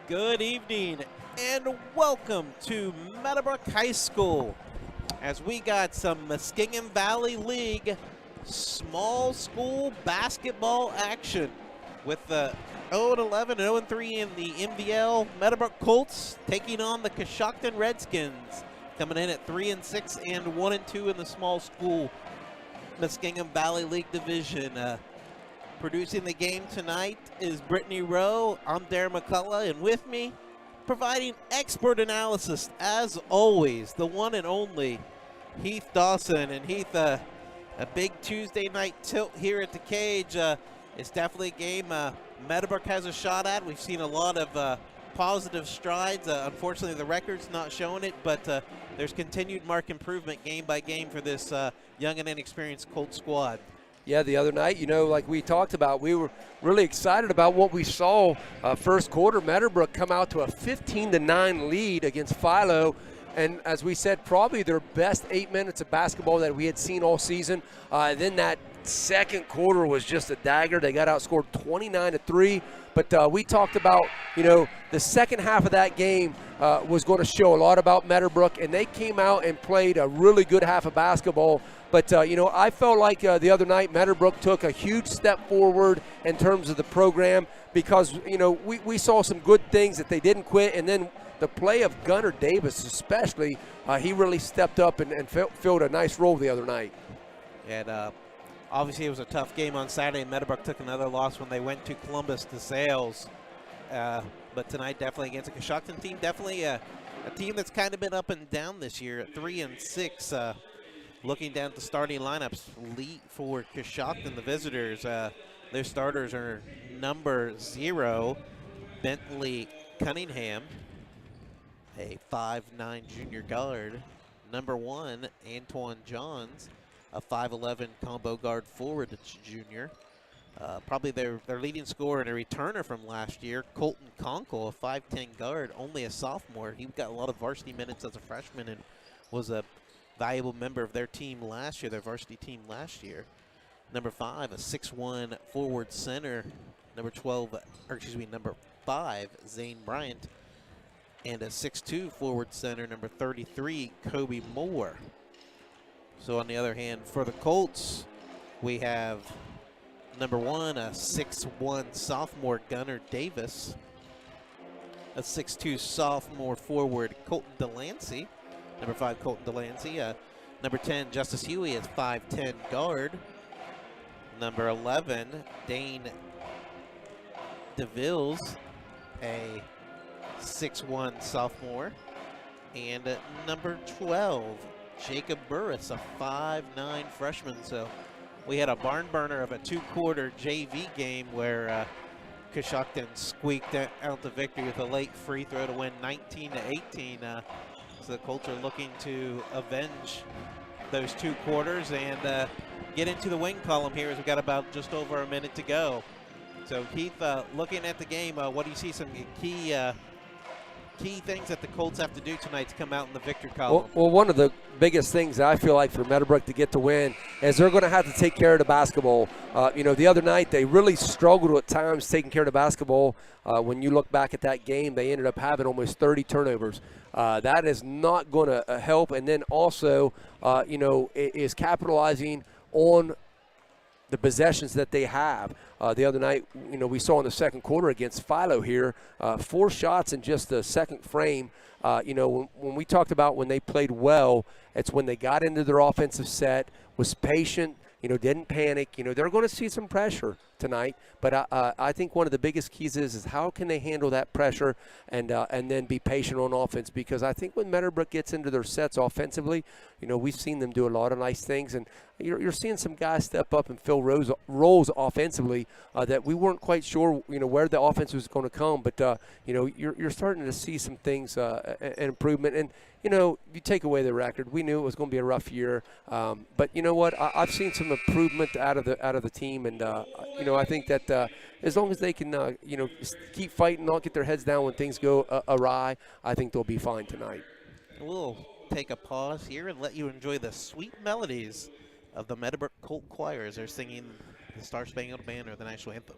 Good evening and welcome to Meadowbrook High School as we got some Muskingum Valley League small school basketball action with the 0-11 and 0-3 in the MVL. Meadowbrook Colts taking on the Coshocton Redskins, coming in at 3-6 and 1-2 in the small school Muskingum Valley League division. Producing the game tonight is Brittany Rowe. I'm Darren McCullough, and with me, providing expert analysis, as always, the one and only Heath Dawson. And Heath, a big Tuesday night tilt here at the Cage. It's definitely a game Meadowbrook has a shot at. We've seen a lot of positive strides. Unfortunately, the record's not showing it, but there's continued mark improvement game by game for this young and inexperienced Colt squad. Yeah, the other night, like we talked about, we were really excited about what we saw. First quarter, Meadowbrook come out to a 15-9 lead against Philo. And as we said, probably their best 8 minutes of basketball that we had seen all season. Then that second quarter was just a dagger. They got outscored 29-3. But we talked about, the second half of that game was going to show a lot about Meadowbrook. And they came out and played a really good half of basketball. But, I felt like the other night Meadowbrook took a huge step forward in terms of the program because, we saw some good things that they didn't quit. And then the play of Gunnar Davis especially, he really stepped up and filled a nice role the other night. And obviously it was a tough game on Saturday. Meadowbrook took another loss when they went to Columbus to Sales. But tonight definitely against a Coshocton team, definitely a team that's kind of been up and down this year at 3-6. Looking down at the starting lineups, lead for Coshocton, the visitors, their starters are number 0, Bentley Cunningham, a 5'9" junior guard. Number 1, Antoine Johns, a 5'11" combo guard forward, it's junior. Probably their leading scorer and a returner from last year, Colton Conkle, a 5'10" guard, only a sophomore. He got a lot of varsity minutes as a freshman and was a valuable member of their team last year, their varsity team last year. Number 5, a 6'1" forward center. Number 5, Zane Bryant. And a 6'2" forward center, number 33, Kobe Moore. So on the other hand, for the Colts, we have number 1, a 6'1" sophomore, Gunnar Davis. A 6'2" sophomore forward, Colton Delancey. Number 5, Colton Delancey. Number 10, Justice Huey is 5'10" guard. Number 11, Dane DeVilles, a 6'1" sophomore. And number 12, Jacob Burris, a 5'9" freshman. So we had a barn burner of a 2-quarter JV game where Coshocton squeaked out the victory with a late free throw to win 19-18. So the Colts are looking to avenge those 2 quarters and get into the win column here as we've got about just over a minute to go. So Keith, looking at the game, what do you see some key things that the Colts have to do tonight to come out in the victory column? Well, one of the biggest things I feel like for Meadowbrook to get the win is they're going to have to take care of the basketball. The other night they really struggled at times taking care of the basketball. When you look back at that game, they ended up having almost 30 turnovers. That is not going to help. And then also, is capitalizing on the possessions that they have. The other night, we saw in the second quarter against Philo here, 4 shots in just the second frame. When we talked about when they played well, it's when they got into their offensive set, was patient, didn't panic. They're going to see some pressure tonight, but I think one of the biggest keys is how can they handle that pressure and then be patient on offense, because I think when Meadowbrook gets into their sets offensively, we've seen them do a lot of nice things, and you're seeing some guys step up and fill roles offensively that we weren't quite sure, where the offense was going to come, but you're starting to see some things, an improvement. And you take away the record, we knew it was going to be a rough year, but you know what? I've seen some improvement out of the team, and I think that as long as they can, keep fighting, not get their heads down when things go awry, I think they'll be fine tonight. We'll take a pause here and let you enjoy the sweet melodies of the Meadowbrook Colt Choir as they're singing the Star Spangled Banner, the national anthem.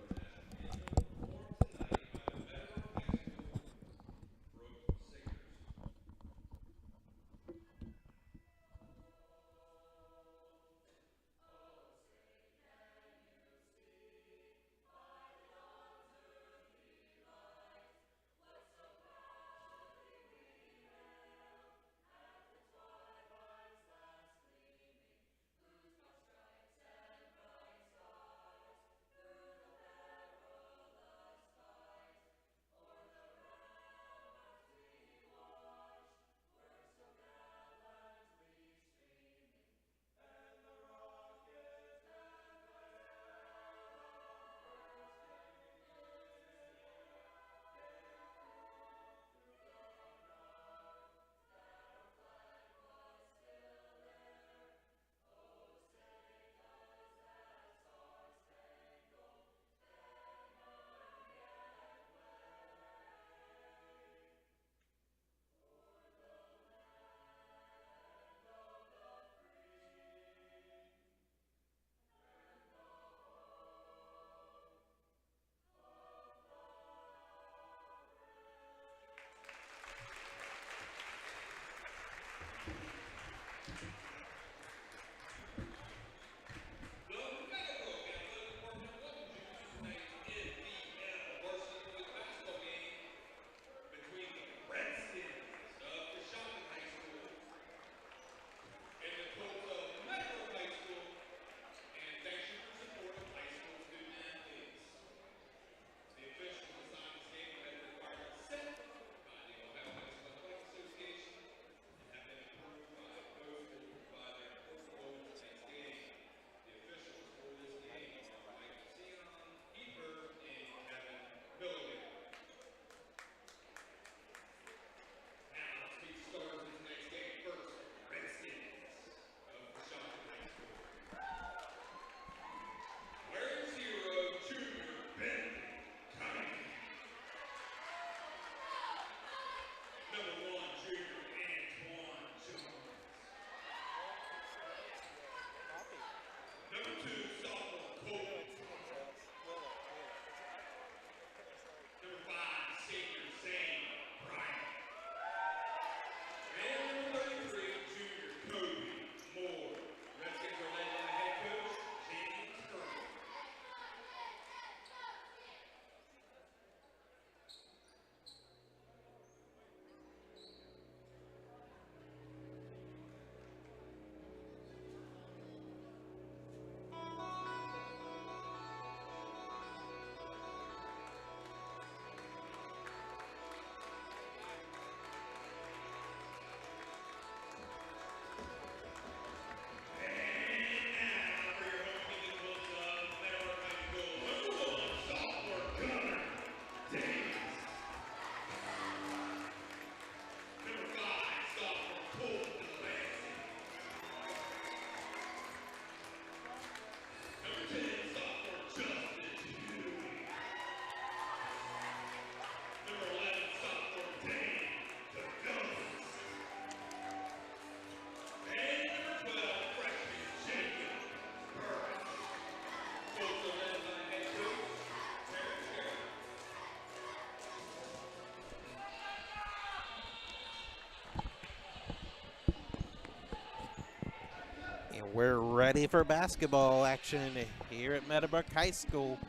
We're ready for basketball action here at Meadowbrook High School.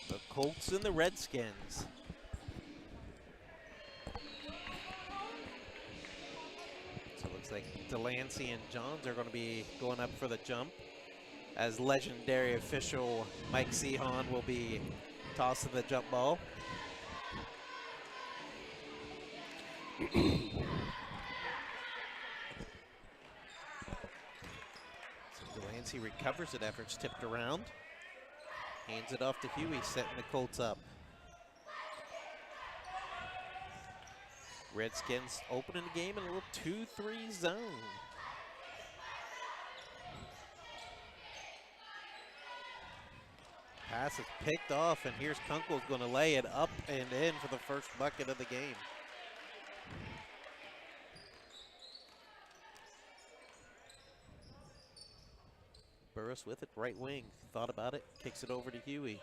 The Colts and the Redskins. So it looks like Delancey and Johns are going to be going up for the jump, as legendary official Mike Sehon will be tossing the jump ball. Delancey recovers it after it's tipped around. Hands it off to Huey, setting the Colts up. Redskins opening the game in a little 2-3 zone. Pass is picked off, and here's Kunkel's going to lay it up and in for the first bucket of the game. Burris with it, right wing, thought about it, kicks it over to Huey.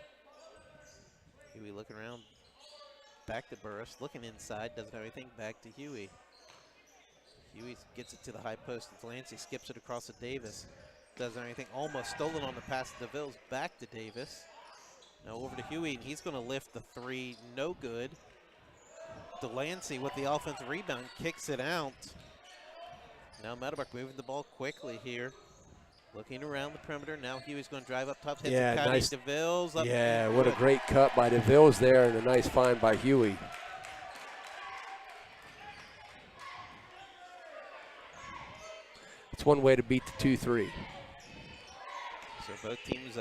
Huey looking around, back to Burris, looking inside, doesn't have anything, back to Huey. Huey gets it to the high post, and Delancey skips it across to Davis. Doesn't have anything, almost stolen on the pass to DeVille's, back to Davis. Now over to Huey, and he's going to lift the three, no good. Delancey with the offensive rebound, kicks it out. Now Meadowbrook moving the ball quickly here. Looking around the perimeter. Now Huey's going to drive up top. Hits Yeah, nice. DeVille's up. Yeah, what a great cut by DeVille's there, and a nice find by Huey. It's one way to beat the 2-3. So both teams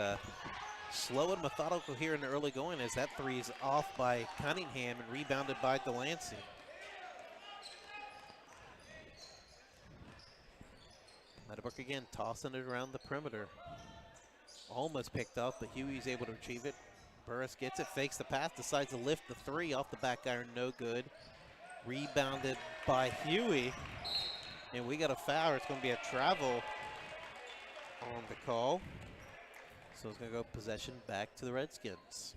slow and methodical here in the early going, as that three is off by Cunningham and rebounded by Delancey. Meadowbrook again tossing it around the perimeter. Almost picked off, but Huey's able to retrieve it. Burris gets it, fakes the pass, decides to lift the three off the back iron, no good. Rebounded by Huey. And we got a foul. It's going to be a travel on the call. So it's going to go possession back to the Redskins.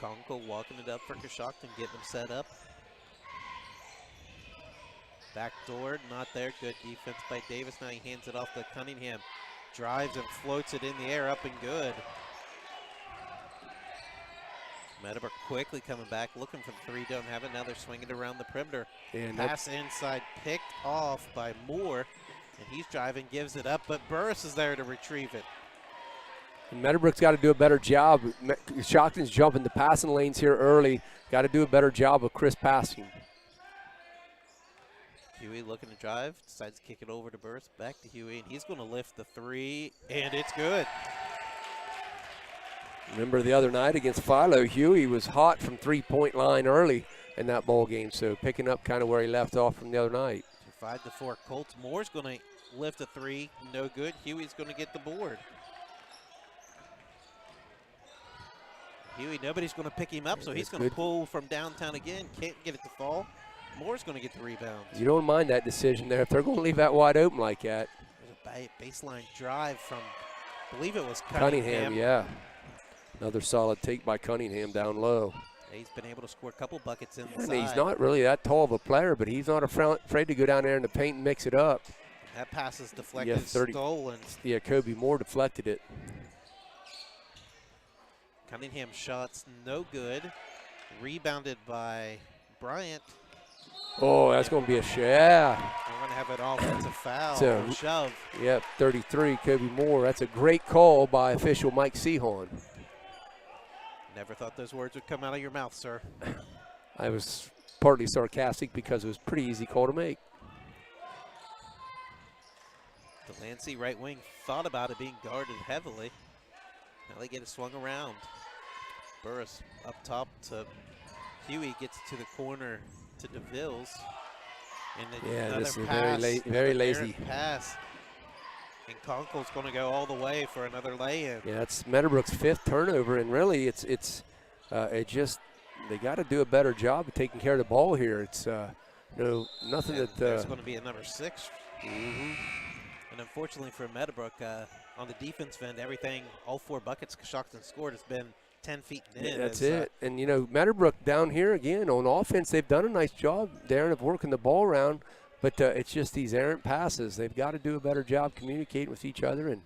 Conkle walking it up for Coshocton, getting them set up. Backdoor, not there. Good defense by Davis. Now he hands it off to Cunningham. Drives and floats it in the air, up and good. Meadowbrook quickly coming back, looking for the three, don't have it. Now they're swinging it around the perimeter. And pass inside, picked off by Moore. And he's driving, gives it up, but Burris is there to retrieve it. And Meadowbrook's got to do a better job. Coshocton's jumping the passing lanes here early. Got to do a better job of crisp passing. Huey looking to drive, decides to kick it over to Burris, back to Huey, and he's going to lift the three, and it's good. Remember the other night against Philo, Huey was hot from three-point line early in that ball game, so picking up kind of where he left off from the other night. 5-4 Colts. Moore's going to lift a three, no good. Huey's going to get the board. Huey, nobody's going to pick him up, so he's going to pull from downtown again. Can't get it to fall. Moore's going to get the rebound. You don't mind that decision there if they're going to leave that wide open like that. There's a baseline drive from, I believe it was Cunningham, yeah. Another solid take by Cunningham down low. He's been able to score a couple buckets inside. And he's not really that tall of a player, but he's not afraid to go down there in the paint and mix it up. That pass is deflected, stolen. Yeah, Kobe Moore deflected it. Cunningham shots no good. Rebounded by Bryant. Oh, that's going to be a yeah. We're going to have an offensive foul, shove. Yep, 33, Kobe Moore. That's a great call by official Mike Sehon. Never thought those words would come out of your mouth, sir. I was partly sarcastic because it was a pretty easy call to make. Delancey, right wing, thought about it being guarded heavily. Now they get it swung around. Burris up top to Huey, gets to the corner to DeVille's. And yeah, this is pass, very lazy pass. And Conkle's going to go all the way for another lay-in. Yeah, it's Meadowbrook's 5th turnover, and really it just they got to do a better job of taking care of the ball here. It's nothing and that there's going to be a number 6. Mm-hmm. And unfortunately for Meadowbrook, on the defense end, everything, all 4 buckets Coshocton scored has been 10 feet in. Yeah, that's it. And, you know, Meadowbrook down here, again, on offense, they've done a nice job, Darren, of working the ball around. But it's just these errant passes. They've got to do a better job communicating with each other and,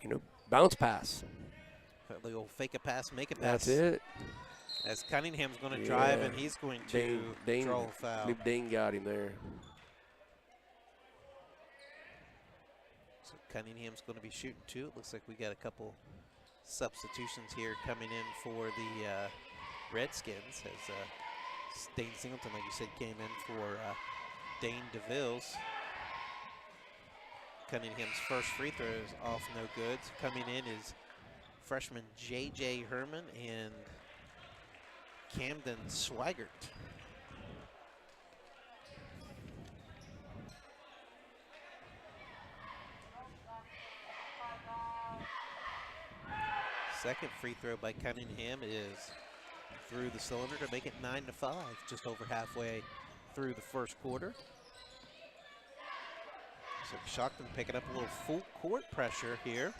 you know, bounce pass. The old fake a pass, make a pass. That's it. As Cunningham's going to drive, and he's going to draw a foul. I believe Dane got him there. So Cunningham's going to be shooting too. It looks like we got a couple substitutions here coming in for the Redskins. As Dane Singleton, like you said, came in for Dane DeVille's. Cunningham's first free throw is off no good. So coming in is freshman J.J. Herman and Camden Swigert. Second free throw by Cunningham is through the cylinder to make it 9-5, just over halfway through the first quarter. So Coshocton picking up a little full court pressure here.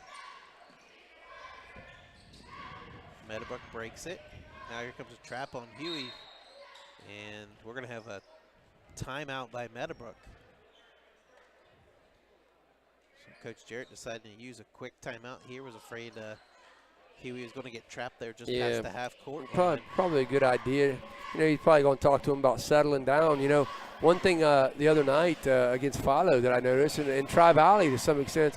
Meadowbrook breaks it. Now here comes a trap on Huey, and we're going to have a timeout by Meadowbrook. So Coach Jarrett decided to use a quick timeout here. Was afraid Huey was going to get trapped there just past the half court line. Probably a good idea. You know, he's probably going to talk to him about settling down. You know, one thing the other night against Philo that I noticed, and Tri-Valley to some extent,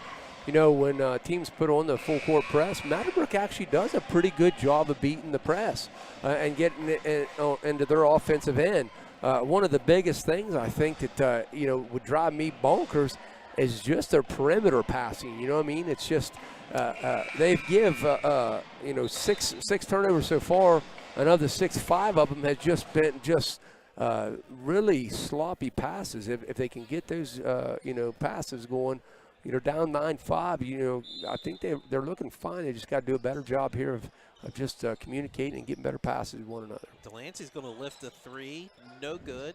you know, when teams put on the full court press, Meadowbrook actually does a pretty good job of beating the press and getting it into their offensive end. One of the biggest things I think that, you know, would drive me bonkers is just their perimeter passing. You know what I mean? It's just they've give, you know, six turnovers so far, and of the 6, 5 of them has just been really sloppy passes. If they can get those, you know, passes going, you know, down 9-5, you know, I think they're looking fine. They just got to do a better job here of just communicating and getting better passes with one another. Delancey's going to lift a three, no good.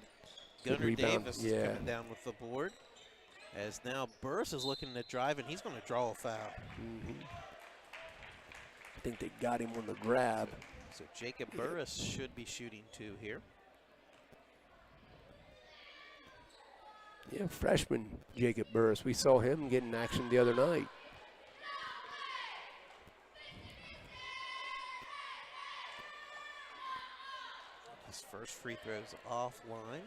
Gunnar Davis is coming down with the board. As now Burris is looking to drive, and he's going to draw a foul. I think they got him on the grab. So Jacob Burris should be shooting two here. Yeah, freshman Jacob Burris. We saw him getting action the other night. His first free throw's offline.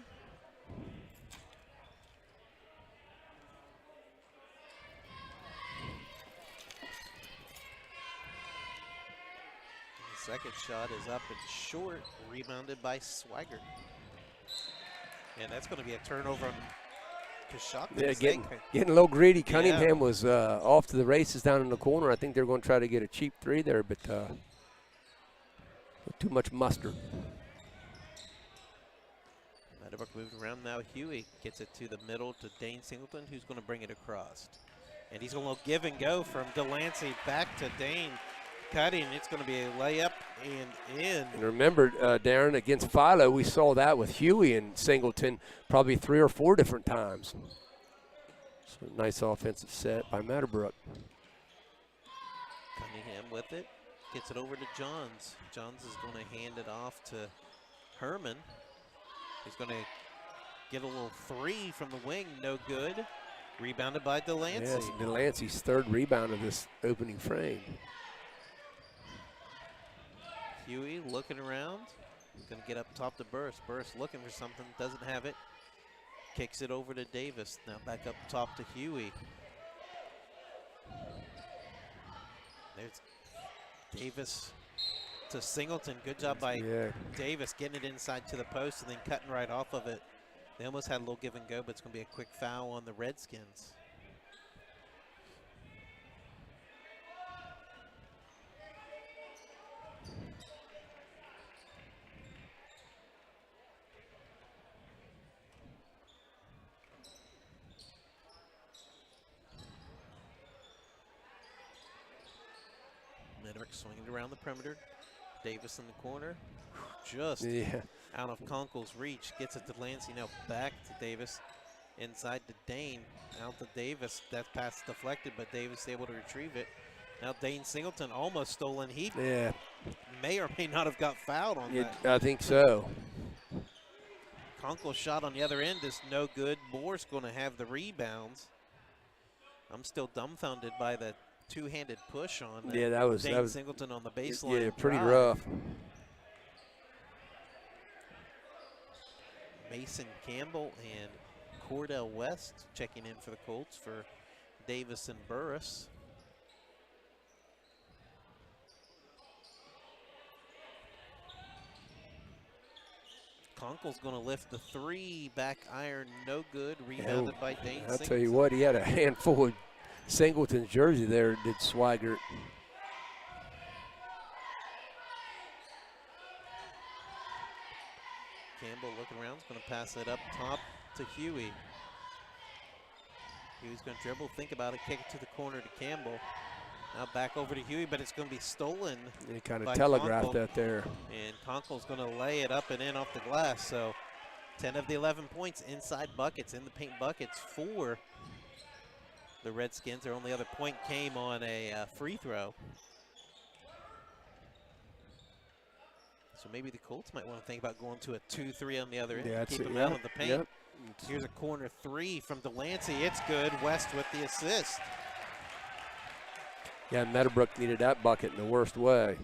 The second shot is up and short, rebounded by Swigert. And that's going to be a turnover on Coshocton. Yeah, getting a little greedy. Cunningham was off to the races down in the corner. I think they're going to try to get a cheap three there, but too much mustard. Meadowbrook moved around now. Huey gets it to the middle to Dane Singleton, who's going to bring it across. And he's going to give and go from Delancey back to Dane. Cutting, it's going to be a layup and in. And remember, Darren, against Philo, we saw that with Huey and Singleton probably 3 or 4 different times. So nice offensive set by Meadowbrook. Cunningham with it, gets it over to Johns. Johns is going to hand it off to Herman. He's going to get a little three from the wing, no good. Rebounded by Delancey. Yes, Delancey's third rebound of this opening frame. Huey looking around. He's going to get up top to Burris. Burris looking for something, doesn't have it. Kicks it over to Davis. Now back up top to Huey. There's Davis to Singleton. Good job by Davis getting it inside to the post and then cutting right off of it. They almost had a little give and go, but it's going to be a quick foul on the Redskins. Meadowbrook swinging around the perimeter. Davis in the corner. Just out of Conkle's reach. Gets it to Delancey. Now back to Davis. Inside to Dane. Out to Davis. That pass deflected, but Davis able to retrieve it. Now Dane Singleton almost stolen. He Yeah, may or may not have got fouled on that. I think so. Kunkel's shot on the other end is no good. Moore's going to have the rebounds. I'm still dumbfounded by the two-handed push on Yeah, that was Singleton on the baseline. Yeah, pretty drive. rough. Mason Campbell and Cordell West checking in for the Colts for Davis and Burris. Kunkel's going to lift the three, back iron, no good, rebounded by Dane I'll Singleton. tell you what, he had a handful of Singleton's jersey there, did Swigert. Campbell looking around, is going to pass it up top to Huey. Huey's going to dribble, think about it, kick it to the corner to Campbell. Now back over to Huey, but it's going to be stolen. He kind of telegraphed Kunkel. that there. And Kunkel's going to lay it up and in off the glass. So 10 of the 11 points inside buckets, in the paint buckets for the Redskins. Their only other point came on a free throw. So maybe the Colts might want to think about going to a 2-3 on the other end. Yeah, Keep them out of the paint. Yep. Here's a corner three from Delancey. It's good. West with the assist. Yeah, Meadowbrook needed that bucket in the worst way.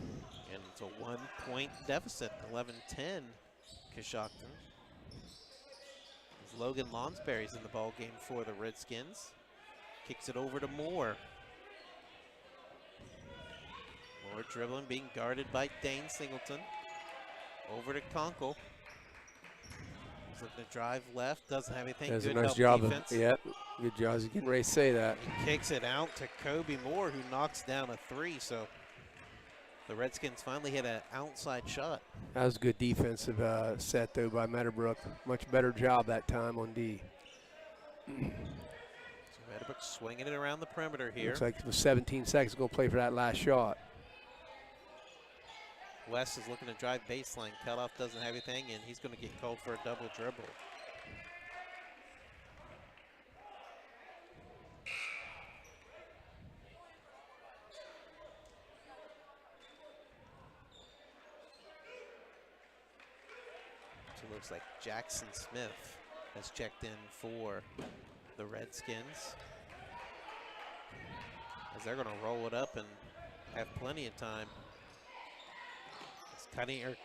And it's a 1-point deficit, 11-10, Coshocton. Logan Lonsberry's in the ball game for the Redskins. Kicks it over to Moore. Moore dribbling, being guarded by Dane Singleton. Over to Kunkel. He's looking to drive left, doesn't have anything. Does Good a nice help job defense. Yep, good job. I was getting ready to say that. He kicks it out to Kobe Moore, who knocks down a three. So the Redskins finally hit an outside shot. That was a good defensive set, though, by Meadowbrook. Much better job that time on D. So Meadowbrook swinging it around the perimeter here. Looks like it was 17 seconds going to play for that last shot. West is looking to drive baseline. Cutoff doesn't have anything, and he's going to get called for a double dribble. So it looks like Jackson Smith has checked in for the Redskins, as they're going to roll it up and have plenty of time.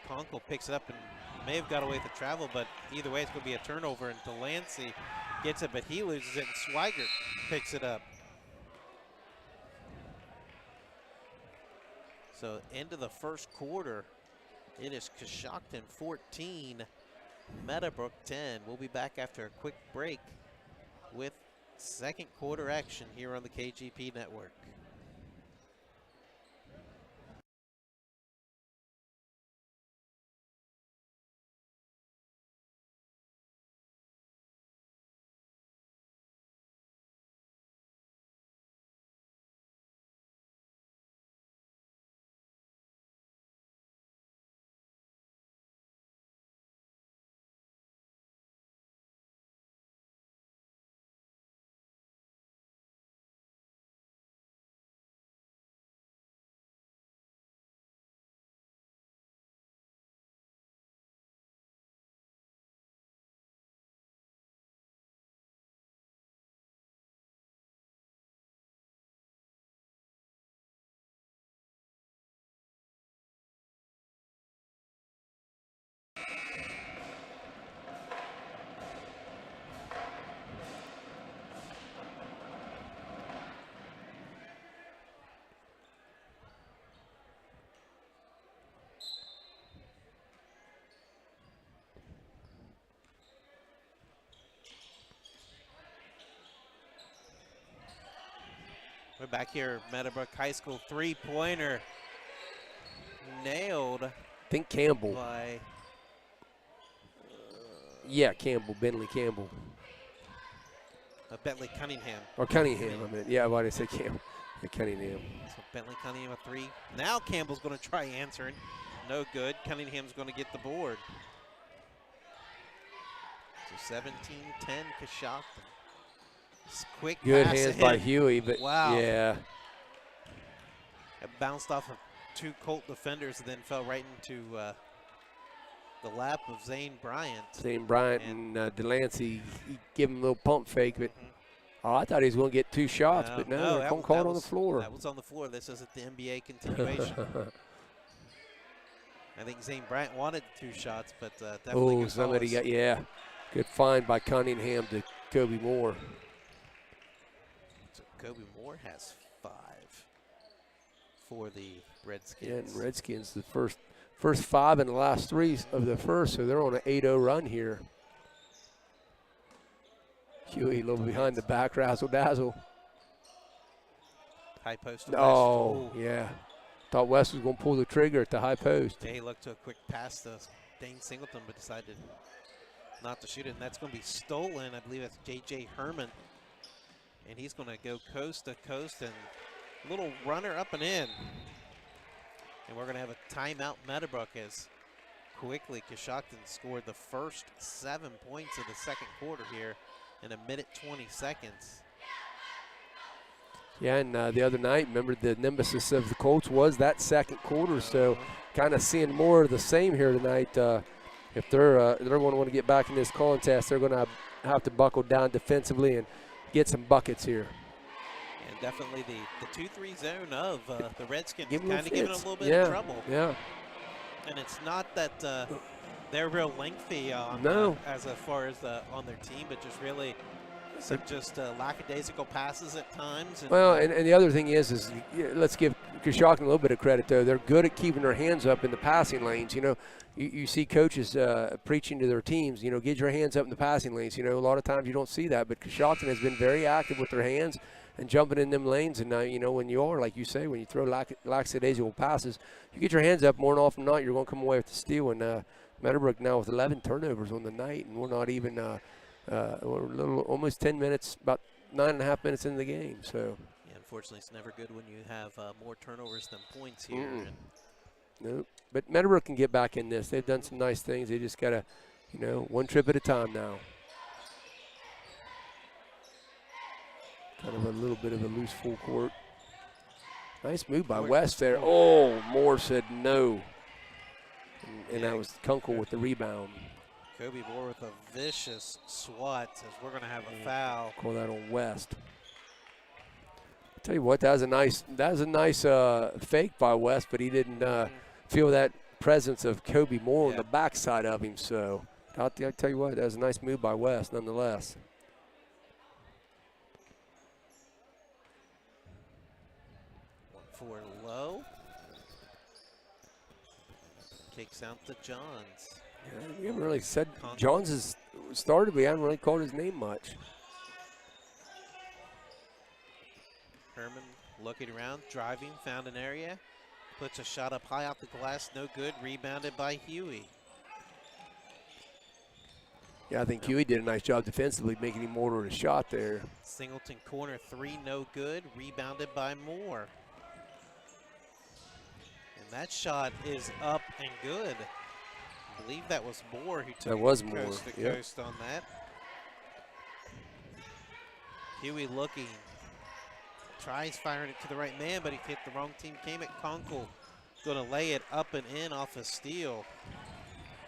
Kunkel picks it up and may have got away with the travel, but either way it's going to be a turnover, and Delancey gets it, but he loses it, and Swigert picks it up. So end of the first quarter, it is Coshocton 14, Meadowbrook 10. We'll be back after a quick break with second quarter action here on the KGP Network. We're back here at Meadowbrook High School. Three-pointer nailed I think Campbell. by Yeah, Campbell, Bentley Campbell. Bentley Cunningham. Or Cunningham, I mean. Yeah, why did I say Campbell? Yeah, Cunningham. So Bentley Cunningham a three. Now Campbell's going to try answering. No good. Cunningham's going to get the board. So 17-10 Coshocton. Quick Good pass hands ahead. by Huey, but Wow. yeah. It bounced off of 2 Colt defenders and then fell right into the lap of Zane Bryant. Zane Bryant and Delancey, he gave him a little pump fake, but I thought he was going to get 2 shots, but no, they're called on the floor. That was on the floor. This isn't the NBA continuation. I think Zane Bryant wanted 2 shots, but definitely. Oh, somebody got, good find by Cunningham to Kobe Moore. So Kobe Moore has 5 for the Redskins. Yeah, and Redskins, the first 5 in the last 3 of the first, so they're on an 8-0 run here. Huey a little behind the back, razzle-dazzle. High post to West. Oh, yeah. Thought West was going to pull the trigger at the high post. Yeah, he looked to a quick pass to Dane Singleton, but decided not to shoot it, and that's going to be stolen. I believe that's J.J. Herman, and he's going to go coast to coast and a little runner up and in. And we're going to have a timeout Meadowbrook as quickly Coshocton scored the first 7 points of the second quarter here in 1:20 seconds. Yeah, and the other night, remember the nemesis of the Colts was that second quarter, so kind of seeing more of the same here tonight. If they're going to want to get back in this contest, they're going to have to buckle down defensively and get some buckets here. And definitely the 2-3 zone of the Redskins Give kind of giving them a little bit of trouble. Yeah. And it's not that they're real lengthy as far as on their team, but just really some just lackadaisical passes at times. And well, and the other thing is let's give Coshocton a little bit of credit, though. They're good at keeping their hands up in the passing lanes. You know, you see coaches preaching to their teams, you know, get your hands up in the passing lanes. You know, a lot of times you don't see that, but Coshocton has been very active with their hands and jumping in them lanes. And, you know, when you are, like you say, when you throw lackadaisical passes, you get your hands up more often than not, you're going to come away with the steal. And Meadowbrook now with 11 turnovers on the night, and we're not even we're a little, almost 10 minutes, about 9.5 minutes into the game. So, yeah, unfortunately, it's never good when you have more turnovers than points here. Nope. But Meadowbrook can get back in this. They've done some nice things. They just got to, you know, one trip at a time now. Kind of a little bit of a loose full court. Nice move by West there. Oh, Moore said no. And that was Kunkel with the rebound. Kobe Moore with a vicious swat says we're going to have a foul. Call that on West. I'll tell you what, that was a nice fake by West, but he didn't feel that presence of Kobe Moore on the backside of him. So I'll tell you what, that was a nice move by West nonetheless. For low. Kicks out to Johns. Yeah, we haven't really said Johns has started. We haven't really called his name much. Herman looking around, driving, found an area. Puts a shot up high off the glass, no good. Rebounded by Huey. Yeah, I think Huey did a nice job defensively, making him order a shot there. Singleton corner 3, no good. Rebounded by Moore. And that shot is up and good. I believe that was Moore who took coast to coast on that. Huey looking. Tries firing it to the right man, but he hit the wrong team. Came at Kunkel. Going to lay it up and in off a steal.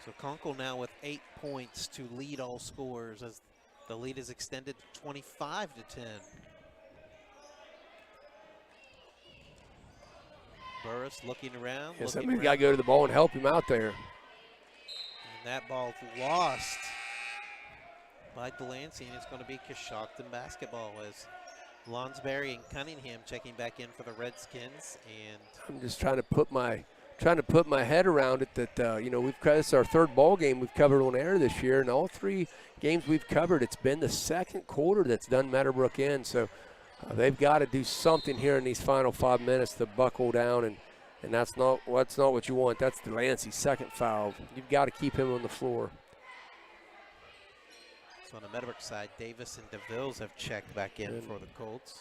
So Kunkel now with 8 points to lead all scorers as the lead is extended to 25-10. Burris looking around. Yeah, somebody's got to go to the ball and help him out there. And that ball lost by Delancey, and it's going to be Coshocton basketball as Lonsberry and Cunningham checking back in for the Redskins. And I'm just trying to put my head around it that you know, it's our third ball game we've covered on air this year, and all 3 games we've covered, it's been the second quarter that's done Meadowbrook in. So they've got to do something here in these final 5 minutes to buckle down, and that's not what you want. That's Delancey's second foul. You've got to keep him on the floor. So on the Meadowbrook side, Davis and DeVilles have checked back in for the Colts.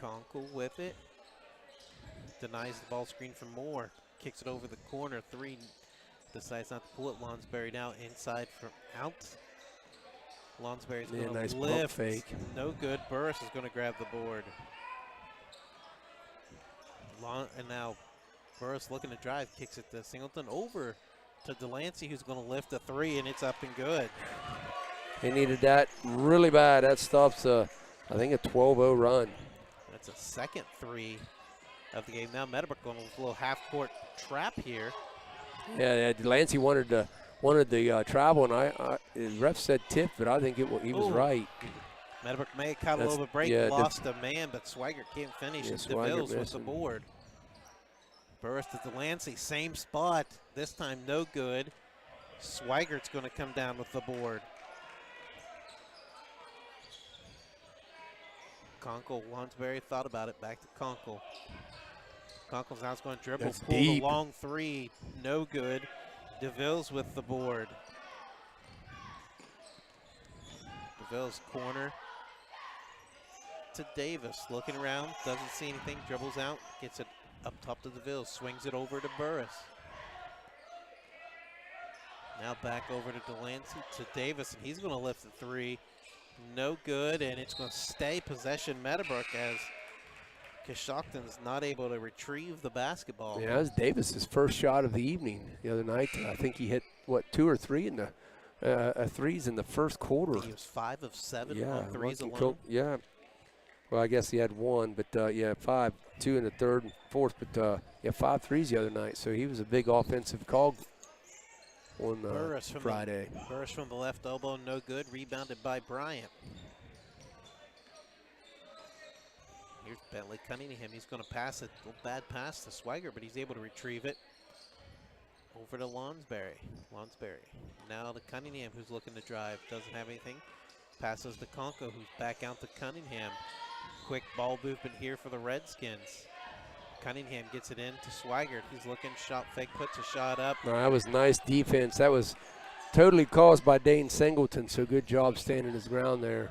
Kunkel with it. Denies the ball screen from Moore. Kicks it over the corner. 3. Decides not to pull it. Lonsberry now inside from out. Lonsberry's going to nice pump lift. fake. No good. Burris is going to grab the board. And now Burris looking to drive, kicks it to Singleton, over to Delancey, who's going to lift a 3, and it's up and good. They needed that really bad. That stops, I think, a 12-0 run. That's a second 3 of the game. Now Meadowbrook going a little half-court trap here. Yeah, Delancey wanted the travel, and the ref said tip, but I think he was right. Meadowbrook may have caught a little bit break, lost a man, but Swigert can't finish. And DeVille's with the board. Burris to Delancey, same spot. This time no good. Swigert's going to come down with the board. Conkle, Lonsberry thought about it, back to Conkle. Conkle's now going to dribble, That's pull deep. the long 3, no good. DeVille's with the board. DeVille's corner to Davis, looking around, doesn't see anything, dribbles out, gets it up top to DeVille, swings it over to Burris. Now back over to Delancey, to Davis, and he's going to lift the 3. No good, and it's going to stay possession Meadowbrook as Coshocton's not able to retrieve the basketball. Yeah, that was Davis's first shot of the evening the other night. I think he hit, 2 or 3 in the threes in the first quarter. He was 5 of 7 on threes alone. Yeah. Well, I guess he had 1, but 5, 2 in the third and fourth, but 5 threes the other night. So he was a big offensive cog on Friday. Burris from the left elbow, no good. Rebounded by Bryant. Here's Bentley Cunningham. He's going to pass it. A little bad pass to Swigert, but he's able to retrieve it. Over to Lonsberry. Now to Cunningham, who's looking to drive. Doesn't have anything. Passes to Conco, who's back out to Cunningham. Quick ball movement here for the Redskins. Cunningham gets it in to Swigert. He's looking, shot fake, puts a shot up. No, that was nice defense. That was totally caused by Dane Singleton, so good job standing his ground there.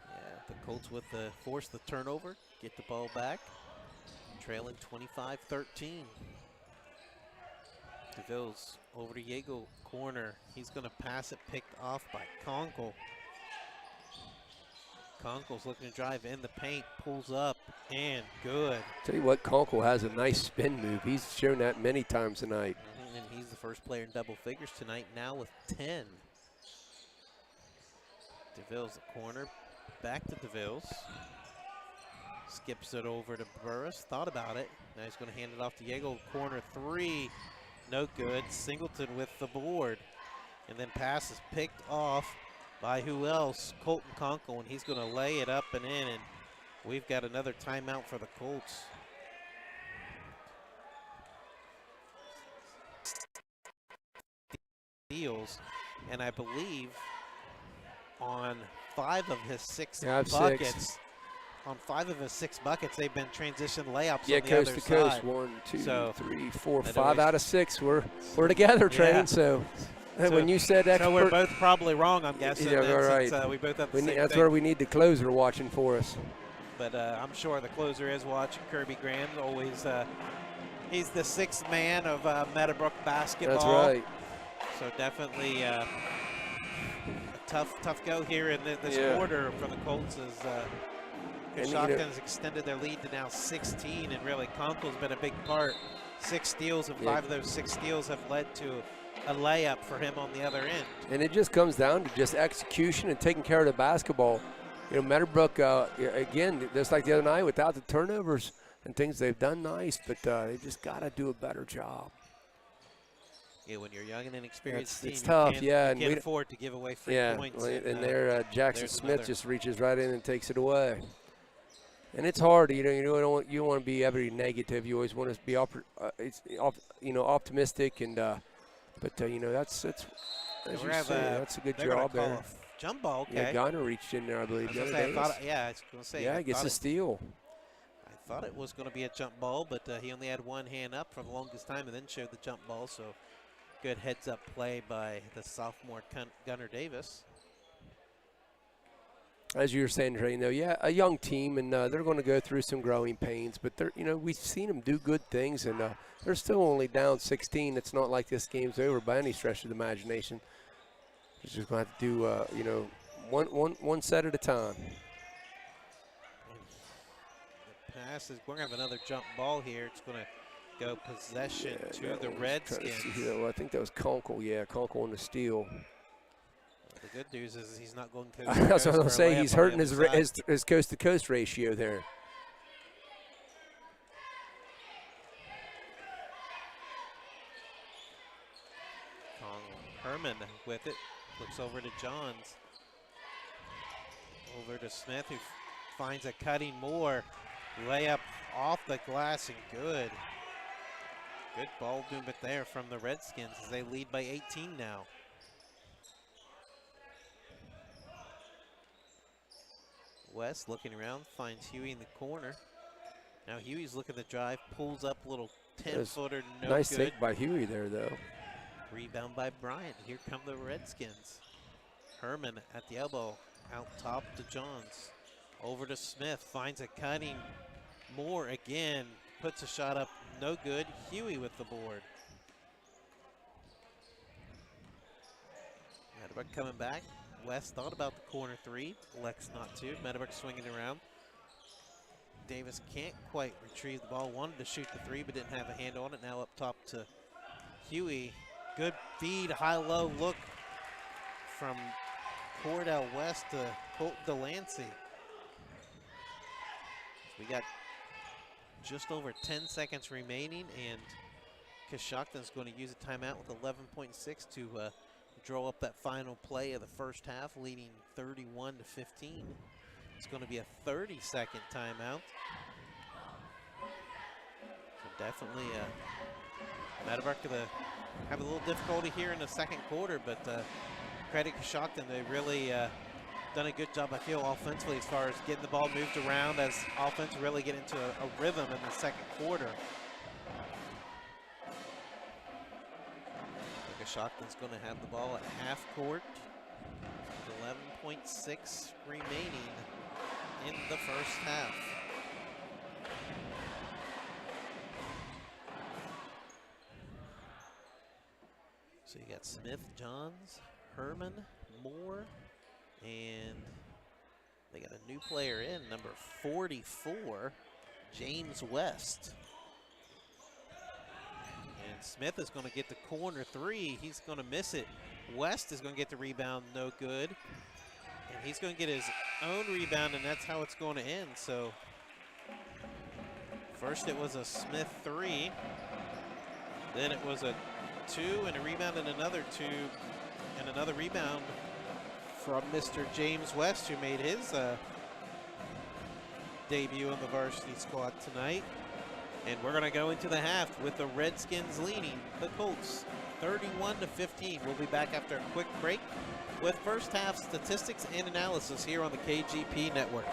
Yeah, the Colts with the force the turnover, get the ball back. Trailing 25-13. DeVille's over to Yeagle, corner. He's going to pass it, picked off by Conkle. Conkle's looking to drive in the paint, pulls up, and good. Tell you what, Conkle has a nice spin move. He's shown that many times tonight. And he's the first player in double figures tonight, now with 10. DeVille's the corner, back to DeVille's. Skips it over to Burris, thought about it. Now he's going to hand it off to Yeagle, corner 3, no good. Singleton with the board. And then pass is picked off by who else? Colton Conkle, and he's going to lay it up and in, and we've got another timeout for the Colts. Deals, and I believe on 5 of his 6 buckets. On 5 of his 6 buckets, they've been transition layups on the coast other to coast. side. 1, 2, so 3, 4, 5 out of 6. We're together, Train. So when you said expert, so we're both probably wrong, I'm guessing. Yeah, right. Since, we both have the same that's thing. where we need the closer watching for us. But I'm sure the closer is watching. Kirby Graham, always, he's the 6th man of Meadowbrook basketball. That's right. So definitely a tough go here in this quarter for the Colts as Coshocton's extended their lead to now 16, and really Conkle's been a big part. 6 steals, and 5 of those 6 steals have led to a layup for him on the other end. And it just comes down to just execution and taking care of the basketball. Meadowbrook, again, just like the other night, without the turnovers and things, they've done nice, but they just got to do a better job. Yeah, when you're young and inexperienced, it's tough. You can't afford to give away free points. And there, Jackson Smith just reaches right in and takes it away. And it's hard, you don't want to be ever negative. You always want to be optimistic, and but that's as you say, that's a good job there. Jump ball, okay. Yeah, Garner reached in there, I believe. I was going to say. Yeah, he gets a steal. I thought it was going to be a jump ball, but he only had one hand up for the longest time, and then showed the jump ball. So good heads-up play by the sophomore Gunnar Davis. As you were saying, Trey, a young team, and they're going to go through some growing pains. But we've seen them do good things, and they're still only down 16. It's not like this game's over by any stretch of the imagination. They're just going to have to do, one set at a time. The pass is, we're going to have another jump ball here. It's going to go possession to the Redskins. Well, I think that was Conkle. Yeah, Conkle on the steal. The good news is he's not going coast to That's coast what I was going to say. He's hurting his his coast-to-coast ratio there. Herman with it. Looks over to Johns. Over to Smith, who finds a cutting Moore. Layup off the glass and good. Good ball movement there from the Redskins as they lead by 18 now. West looking around, finds Huey in the corner. Now Huey's looking to drive, pulls up a little 10-footer, no nice good. take by Huey there, though. Rebound by Bryant. Here come the Redskins. Herman at the elbow, out top to Johns. Over to Smith, finds a cutting. Moore again, puts a shot up, no good. Huey with the board. Meadowbrook coming back. West thought about the corner three, elects not to. Meadowbrook swinging around. Davis can't quite retrieve the ball. Wanted to shoot the three, but didn't have a hand on it. Now up top to Huey. Good feed, high-low look from Cordell West to Colt Delancey. We got just over 10 seconds remaining, and Coshocton's going to use a timeout with 11.6 to draw up that final play of the first half, leading 31-15. It's going to be a 30-second timeout. So definitely Meadowbrook going to have a little difficulty here in the second quarter, but credit Coshocton. They really done a good job, I feel, offensively as far as getting the ball moved around as offense really get into a rhythm in the second quarter. Coshocton's going to have the ball at half court. 11.6 remaining in the first half. So you got Smith, Johns, Herman, Moore, and they got a new player in, number 44, James West. And Smith is going to get the corner three. He's going to miss it. West is going to get the rebound, no good. And he's going to get his own rebound, and that's how it's going to end. So first it was a Smith three. Then it was a two and a rebound and another two and another rebound from Mr. James West, who made his debut in the varsity squad tonight. And we're going to go into the half with the Redskins leading the Colts 31-15. We'll be back after a quick break with first half statistics and analysis here on the KGP Network.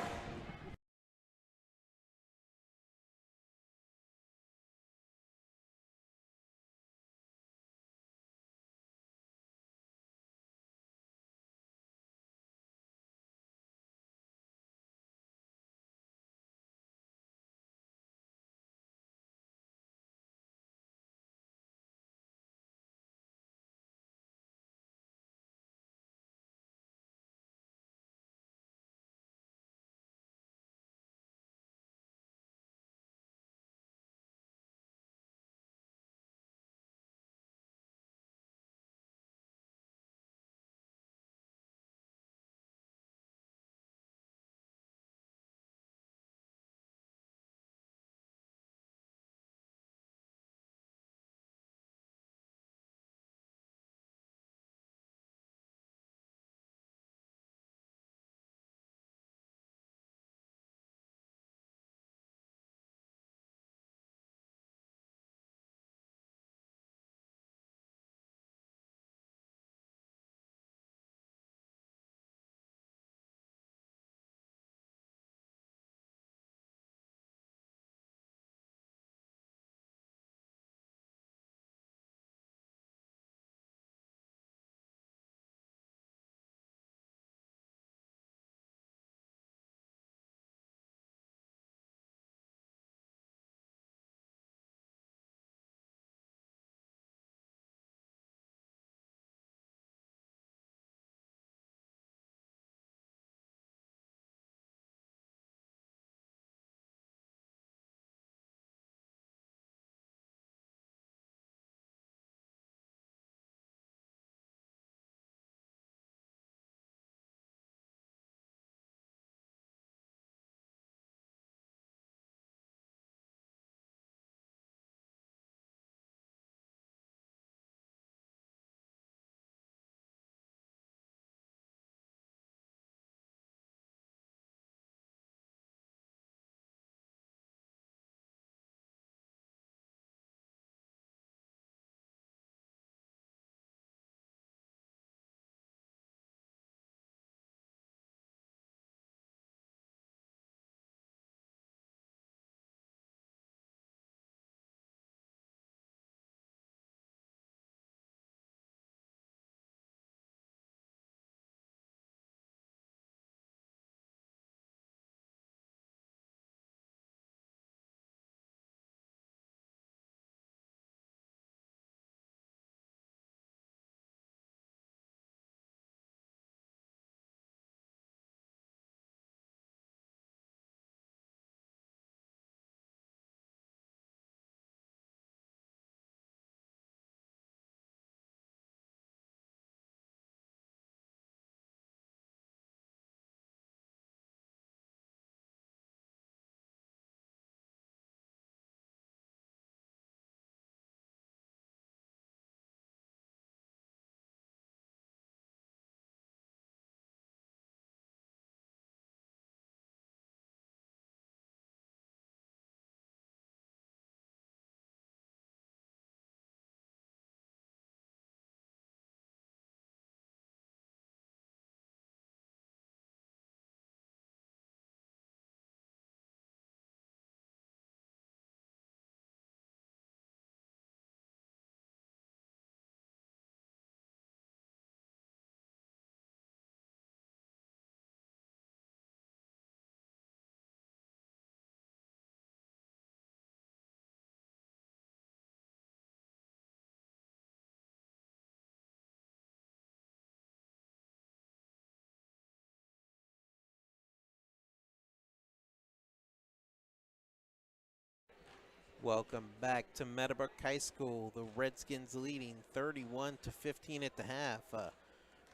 Welcome back to Meadowbrook High School. The Redskins leading 31-15 at the half.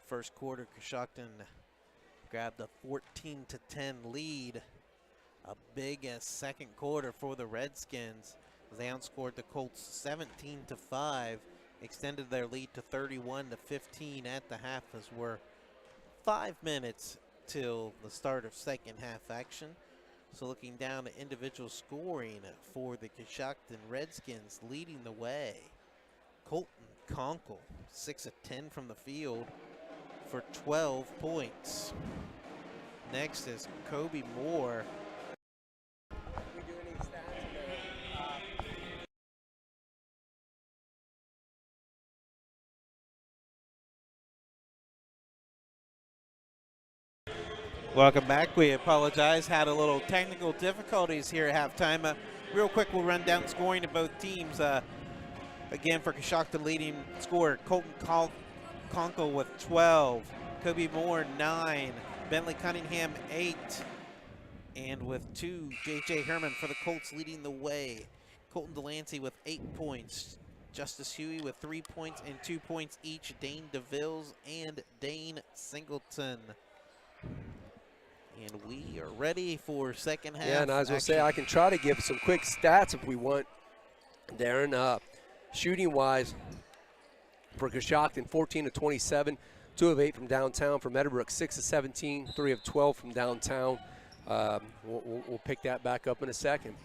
First quarter, Coshocton grabbed a 14-10 lead. A big second quarter for the Redskins. They outscored the Colts 17-5, extended their lead to 31-15 at the half as we're 5 minutes till the start of second half action. So looking down at individual scoring for the Coshocton Redskins, leading the way, Colton Conkle, 6 of 10 from the field for 12 points. Next is Kobe Moore. Welcome back. We apologize. Had a little technical difficulties here at halftime. Real quick, we'll run down scoring of both teams. Again, for Coshocton, leading scorer Colton Conkle with 12, Kobe Moore 9, Bentley Cunningham 8, and with 2, J.J. Herman for the Colts leading the way. Colton Delancey with 8 points, Justice Huey with 3 points and 2 points each, Dane DeVilles and Dane Singleton. And we are ready for second half. Yeah, and I was going to say, I can try to give some quick stats if we want, Darren. Shooting-wise, for Coshocton, 14 of 27, 2 of 8 from downtown. For Meadowbrook, 6 of 17, 3 of 12 from downtown. We'll pick that back up in a second.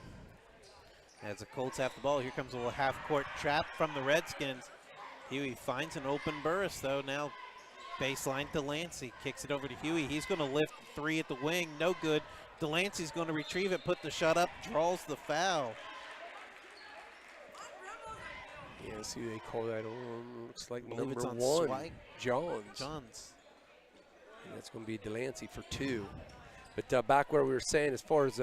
As the Colts have the ball, here comes a little half-court trap from the Redskins. Huey finds an open burst, though. Now baseline Delancey kicks it over to Huey. He's going to lift 3 at the wing. No good. Delancey's going to retrieve it, put the shot up, draws the foul. Yeah, see they call that on. Looks like number it's on 1, Swag. Johns. And that's going to be Delancey for 2. But back where we were saying, as far as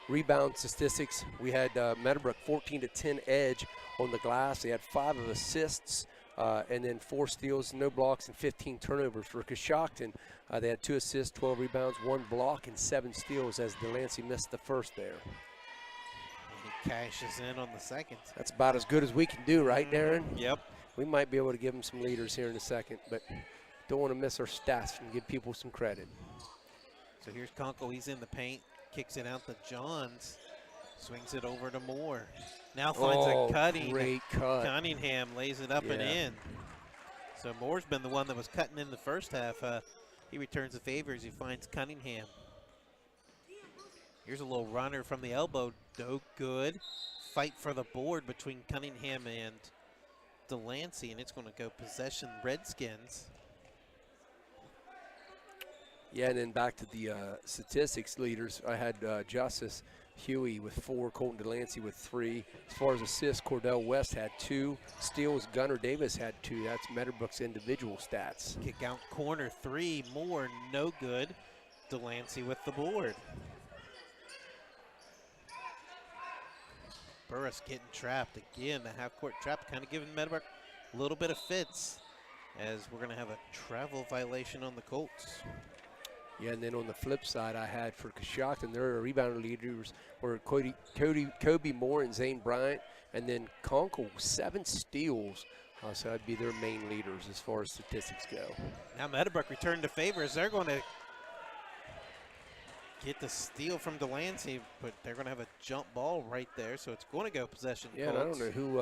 rebound statistics, we had Meadowbrook 14-10 edge on the glass. They had 5 of assists. And then 4 steals, no blocks, and 15 turnovers. For Coshocton, they had 2 assists, 12 rebounds, 1 block, and 7 steals as Delancey missed the first there. And he cashes in on the second. That's about as good as we can do, right, Darren? Yep. We might be able to give them some leaders here in a second, but don't want to miss our stats and give people some credit. So here's Conkle. He's in the paint, kicks it out to Johns, swings it over to Moore. Now finds a cutting. Great cut. Cunningham lays it up and in. So Moore's been the one that was cutting in the first half. He returns the favor as he finds Cunningham. Here's a little runner from the elbow. No good. Fight for the board between Cunningham and Delancey, and it's going to go possession Redskins. Yeah, and then back to the statistics leaders. I had Justice Huey with 4, Colton Delancey with 3. As far as assists, Cordell West had 2. Steals, Gunnar Davis had 2. That's Meadowbrook's individual stats. Kick out corner 3, Moore no good. Delancey with the board. Burris getting trapped again. The half-court trap kind of giving Meadowbrook a little bit of fits, as we're going to have a travel violation on the Colts. Yeah, and then on the flip side, I had for Coshocton, their rebound leaders were Kobe Moore and Zane Bryant, and then Conkle, 7 steals. So that'd be their main leaders as far as statistics go. Now Meadowbrook returned to favor as they're going to get the steal from Delancey, but they're going to have a jump ball right there, so it's going to go possession. Yeah, and I don't know who.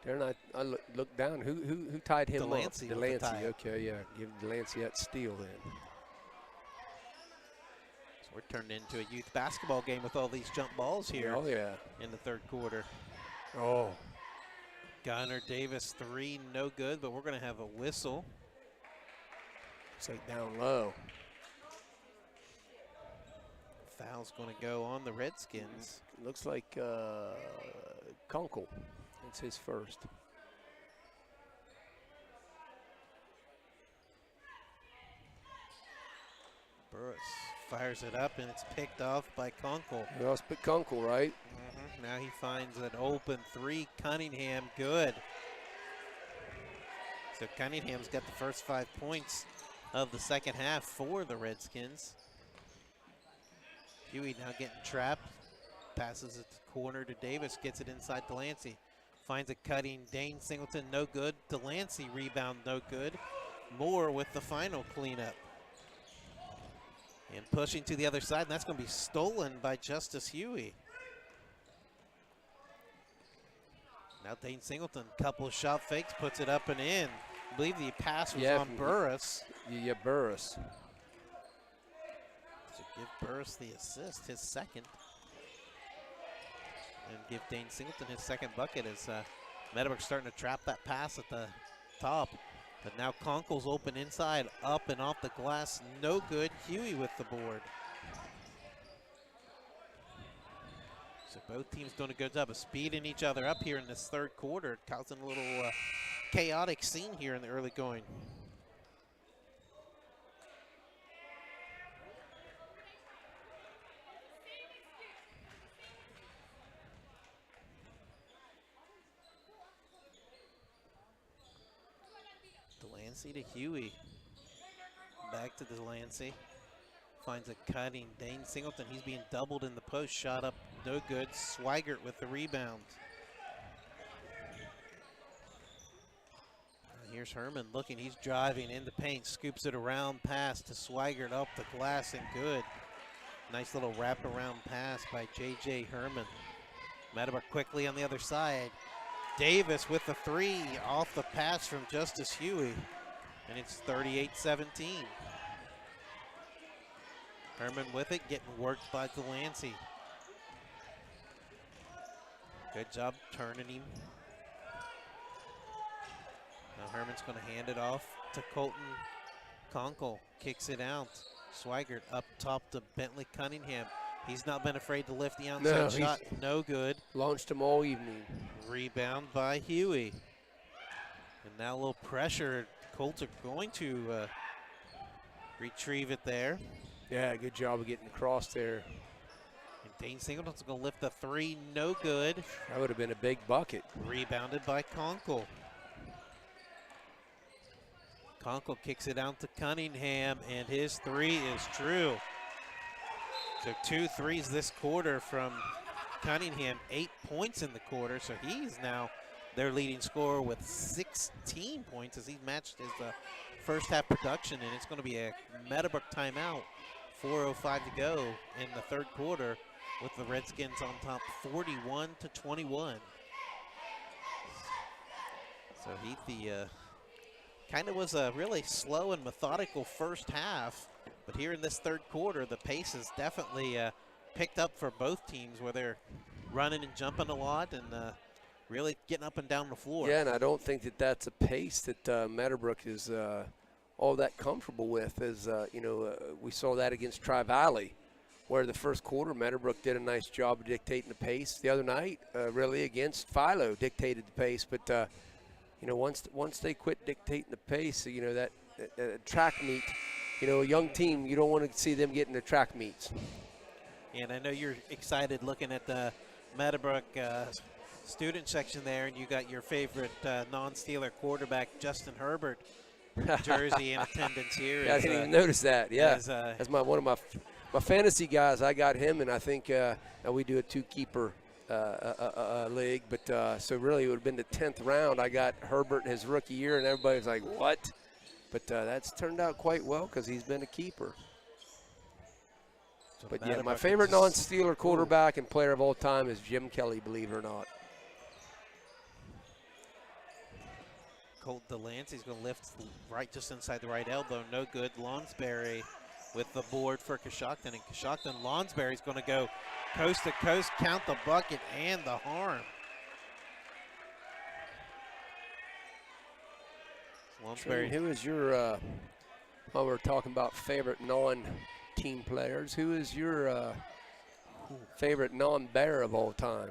Darren, I look down. Who tied him Delancey up? Delancey. Okay, yeah. Give Delancey that steal then. So we're turned into a youth basketball game with all these jump balls here. Oh yeah. In the third quarter. Oh. Gunnar Davis 3, no good, but we're going to have a whistle. Looks like down low. Foul's going to go on the Redskins. Looks like Conkle. It's his first. Burris fires it up, and it's picked off by Conkle. Who else but Conkle, right? Now he finds an open 3. Cunningham, good. So Cunningham's got the first 5 points of the second half for the Redskins. Huey now getting trapped. passes it to corner to Davis, gets it inside Delancey. Finds a cutting Dane Singleton, no good. Delancey rebound, no good. Moore with the final cleanup. And pushing to the other side, and that's going to be stolen by Justice Huey. Now Dane Singleton, couple of shot fakes, puts it up and in. I believe the pass was on Burris. Yeah, Burris. So give Burris the assist, his second. And give Dane Singleton his second bucket as Meadowbrook starting to trap that pass at the top. But now Conkle's open inside, up and off the glass, no good. Huey with the board. So both teams doing a good job of speeding each other up here in this third quarter, causing a little chaotic scene here in the early going. Delancey to Huey. Back to Delancey. Finds a cutting Dane Singleton. He's being doubled in the post. Shot up, no good. Swigert with the rebound. Here's Herman looking. He's driving in the paint. Scoops it around. Pass to Swigert up the glass and good. Nice little wraparound pass by J.J. Herman. Meadowbrook quickly on the other side. Davis with the three off the pass from Justice Huey. And it's 38-17. Herman with it, getting worked by Delancey. Good job turning him. Now Herman's going to hand it off to Colton Conkle. Kicks it out. Swigert up top to Bentley Cunningham. He's not been afraid to lift the outside shot. No good. Launched him all evening. Rebound by Huey. And now a little pressure. Colts are going to retrieve it there. Yeah, good job of getting across there. And Dane Singleton's going to lift the three. No good. That would have been a big bucket. Rebounded by Conkle. Conkle kicks it out to Cunningham, and his three is true. So 2 threes this quarter from Cunningham, 8 points in the quarter. So he's now their leading scorer with 16 points as he's matched his first half production, and it's going to be a Meadowbrook timeout. 4:05 to go in the third quarter with the Redskins on top 41-21. So the kind of was a really slow and methodical first half, but here in this third quarter, the pace has definitely picked up for both teams where they're running and jumping a lot and really getting up and down the floor. Yeah, and I don't think that that's a pace that Meadowbrook is all that comfortable with. As we saw that against Tri-Valley, where the first quarter Meadowbrook did a nice job of dictating the pace. The other night, really against Philo, dictated the pace. But once they quit dictating the pace, that track meet, a young team, you don't want to see them getting the track meets. And I know you're excited looking at the Meadowbrook student section there, and you got your favorite non-Steeler quarterback, Justin Herbert, jersey in attendance here. Yeah, I didn't even notice that. Yeah, that's one of my fantasy guys. I got him, and I think we do a 2-keeper league. But so really, it would have been the 10th round. I got Herbert his rookie year, and everybody's like, "What?" But that's turned out quite well because he's been a keeper. So but yeah, my favorite non-Steeler quarterback and player of all time is Jim Kelly, believe it or not. Colt Delancey's going to lift right just inside the right elbow. No good. Lonsberry with the board for Coshocton. And Coshocton, Lonsberry's going to go coast to coast, count the bucket and the harm. Lonsberry. Who is your, while we're talking about favorite non-team players, who is your favorite non-Bear of all time?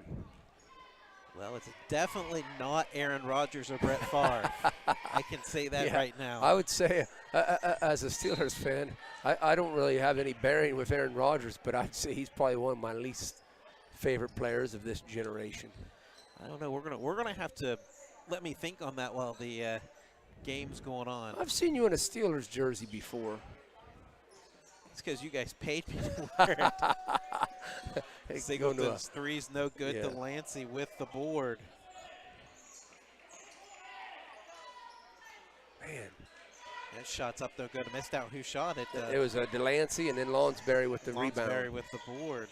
Well, it's definitely not Aaron Rodgers or Brett Favre. I can say that right now. I would say, as a Steelers fan, I don't really have any bearing with Aaron Rodgers, but I'd say he's probably one of my least favorite players of this generation. I don't know. We're gonna have to let me think on that while the game's going on. I've seen you in a Steelers jersey before. It's because you guys paid me to wear it. Singleton's three's no good. Yeah. Delancey with the board. Man. That shot's up no good. I missed out who shot it. It was Delancey and then Lonsberry with the rebound. Lonsberry with the board.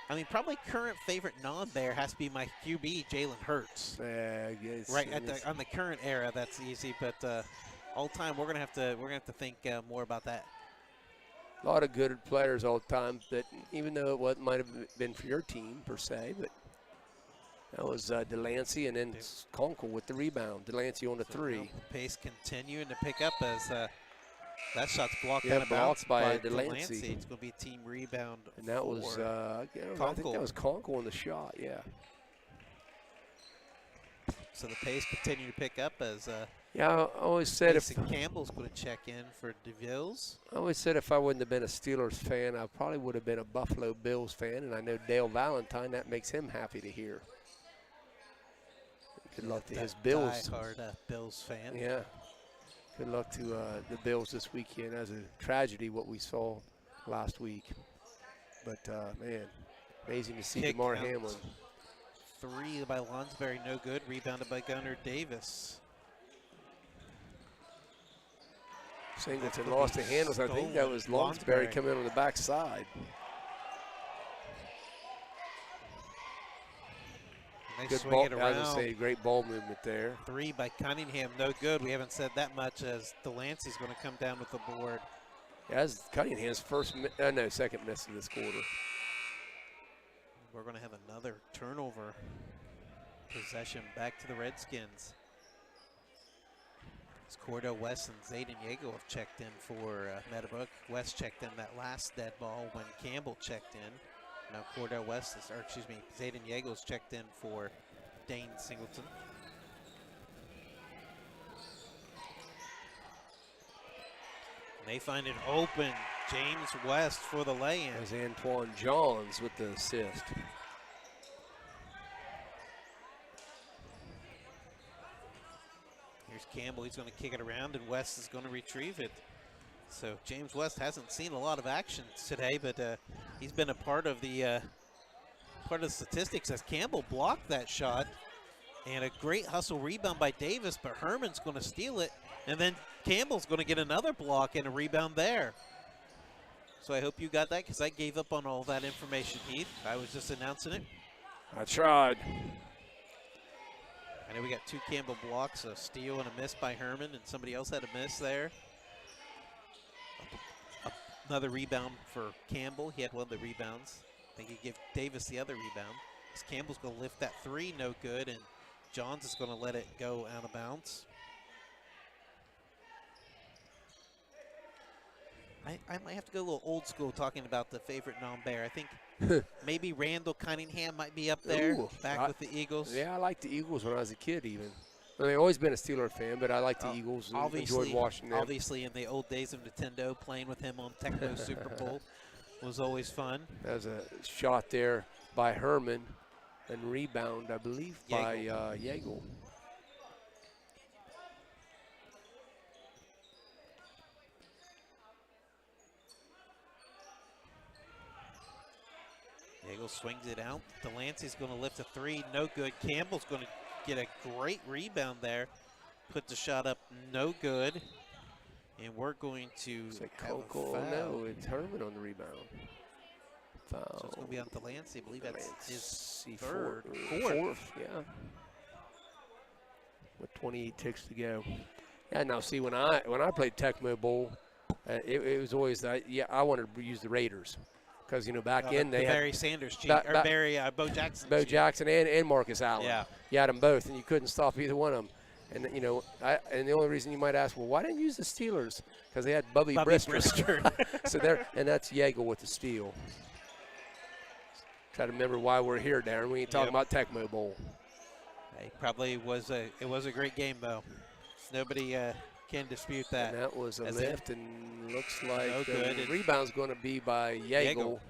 I mean, probably current favorite non-Bear has to be my QB, Jalen Hurts. Right on the current era, that's easy. But all time, we're gonna have to think more about that. A lot of good players all the time. That even though it might have been for your team per se, but that was Delancey and then Conkle with the rebound. Delancey on the three. Pace continuing to pick up as that shot's blocked out of bounds by Delancey. Delancey. It's going to be a team rebound. And that was, I think that was Conkle on the shot, yeah. So the pace continuing to pick up as I always said Mason Campbell's going to check in for DeVille's. I always said if I wouldn't have been a Steelers fan, I probably would have been a Buffalo Bills fan. And I know Dale Valentine, that makes him happy to hear. Good luck to his Bills. Die-hard Bills fan. Yeah. Good luck to the Bills this weekend. As a tragedy what we saw last week. But, man, amazing to see DeMar Hamlin. Three by Lonsberry, no good. Rebounded by Gunnar Davis. Singleton lost the handles. I think that was Lonsberry coming in on the backside. Good ball, I would say, great ball movement there. Three by Cunningham, no good. We haven't said that much as Delancey's going to come down with the board. Yeah, that's Cunningham's second miss of this quarter. We're going to have another turnover possession back to the Redskins. As Cordell West and Zayden Yeagle have checked in for Meadowbrook. West checked in that last dead ball when Campbell checked in. Now Cordell West is, or excuse me, Zayden Yeagle's checked in for Dane Singleton. And they find it open. James West for the lay-in. As Antoine Johns with the assist. Here's Campbell. He's going to kick it around, and West is going to retrieve it. So James West hasn't seen a lot of action today, but he's been a part of the statistics as Campbell blocked that shot. And a great hustle rebound by Davis, but Herman's going to steal it. And then Campbell's going to get another block and a rebound there. So I hope you got that because I gave up on all that information, Heath. I was just announcing it. I tried. I know we got two Campbell blocks, a steal and a miss by Herman, and somebody else had a miss there. Another rebound for Campbell. He had one of the rebounds. I think he gave Davis the other rebound. As Campbell's going to lift that three, no good, and Johns is going to let it go out of bounds. I might have to go a little old school talking about the favorite non-Bear. I think maybe Randall Cunningham might be up there, with the Eagles. Yeah, I liked the Eagles when I was a kid even. I mean, I've always been a Steeler fan, but I like the Eagles and enjoyed watching them. Obviously, in the old days of Nintendo, playing with him on Tecmo Super Bowl was always fun. That was a shot there by Herman and rebound, I believe, by Yeagle. Yeagle swings it out. Delancey's going to lift a three, no good. Campbell's going to get a great rebound there. Put the shot up, no good. And we're going to have a foul. No, it's Herman on the rebound. Foul. So it's going to be on Delancey. I believe that's his fourth. Yeah. With 28 ticks to go. Yeah, now see, when I played Tecmo Bowl, it was always, I wanted to use the Raiders. Because, you know, back in they had Barry Sanders cheat, Bo Jackson. Bo Jackson and Marcus Allen. Yeah. You had them both, and you couldn't stop either one of them. And, you know, and the only reason you might ask, well, why didn't you use the Steelers? Because they had Bubby Brister. So and that's Yeagle with the steal. Try to remember why we're here, Darren. We ain't talking about Tecmo Bowl. It probably was it was a great game, though. Nobody can dispute that. And that was a lift, and looks like the rebound's going to be by Yeagle.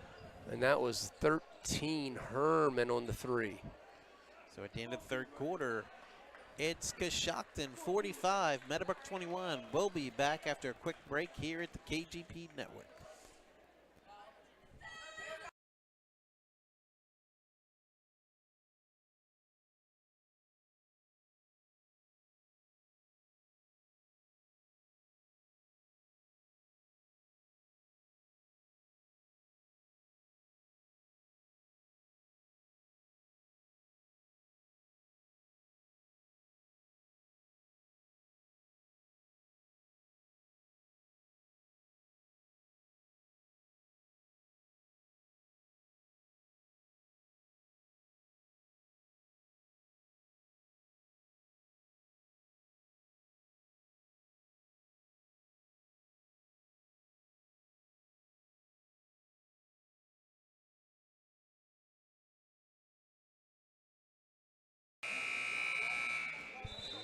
And that was 13 Herman on the three. So at the end of the third quarter, it's Coshocton 45, Meadowbrook 21. We'll be back after a quick break here at the KGP Network.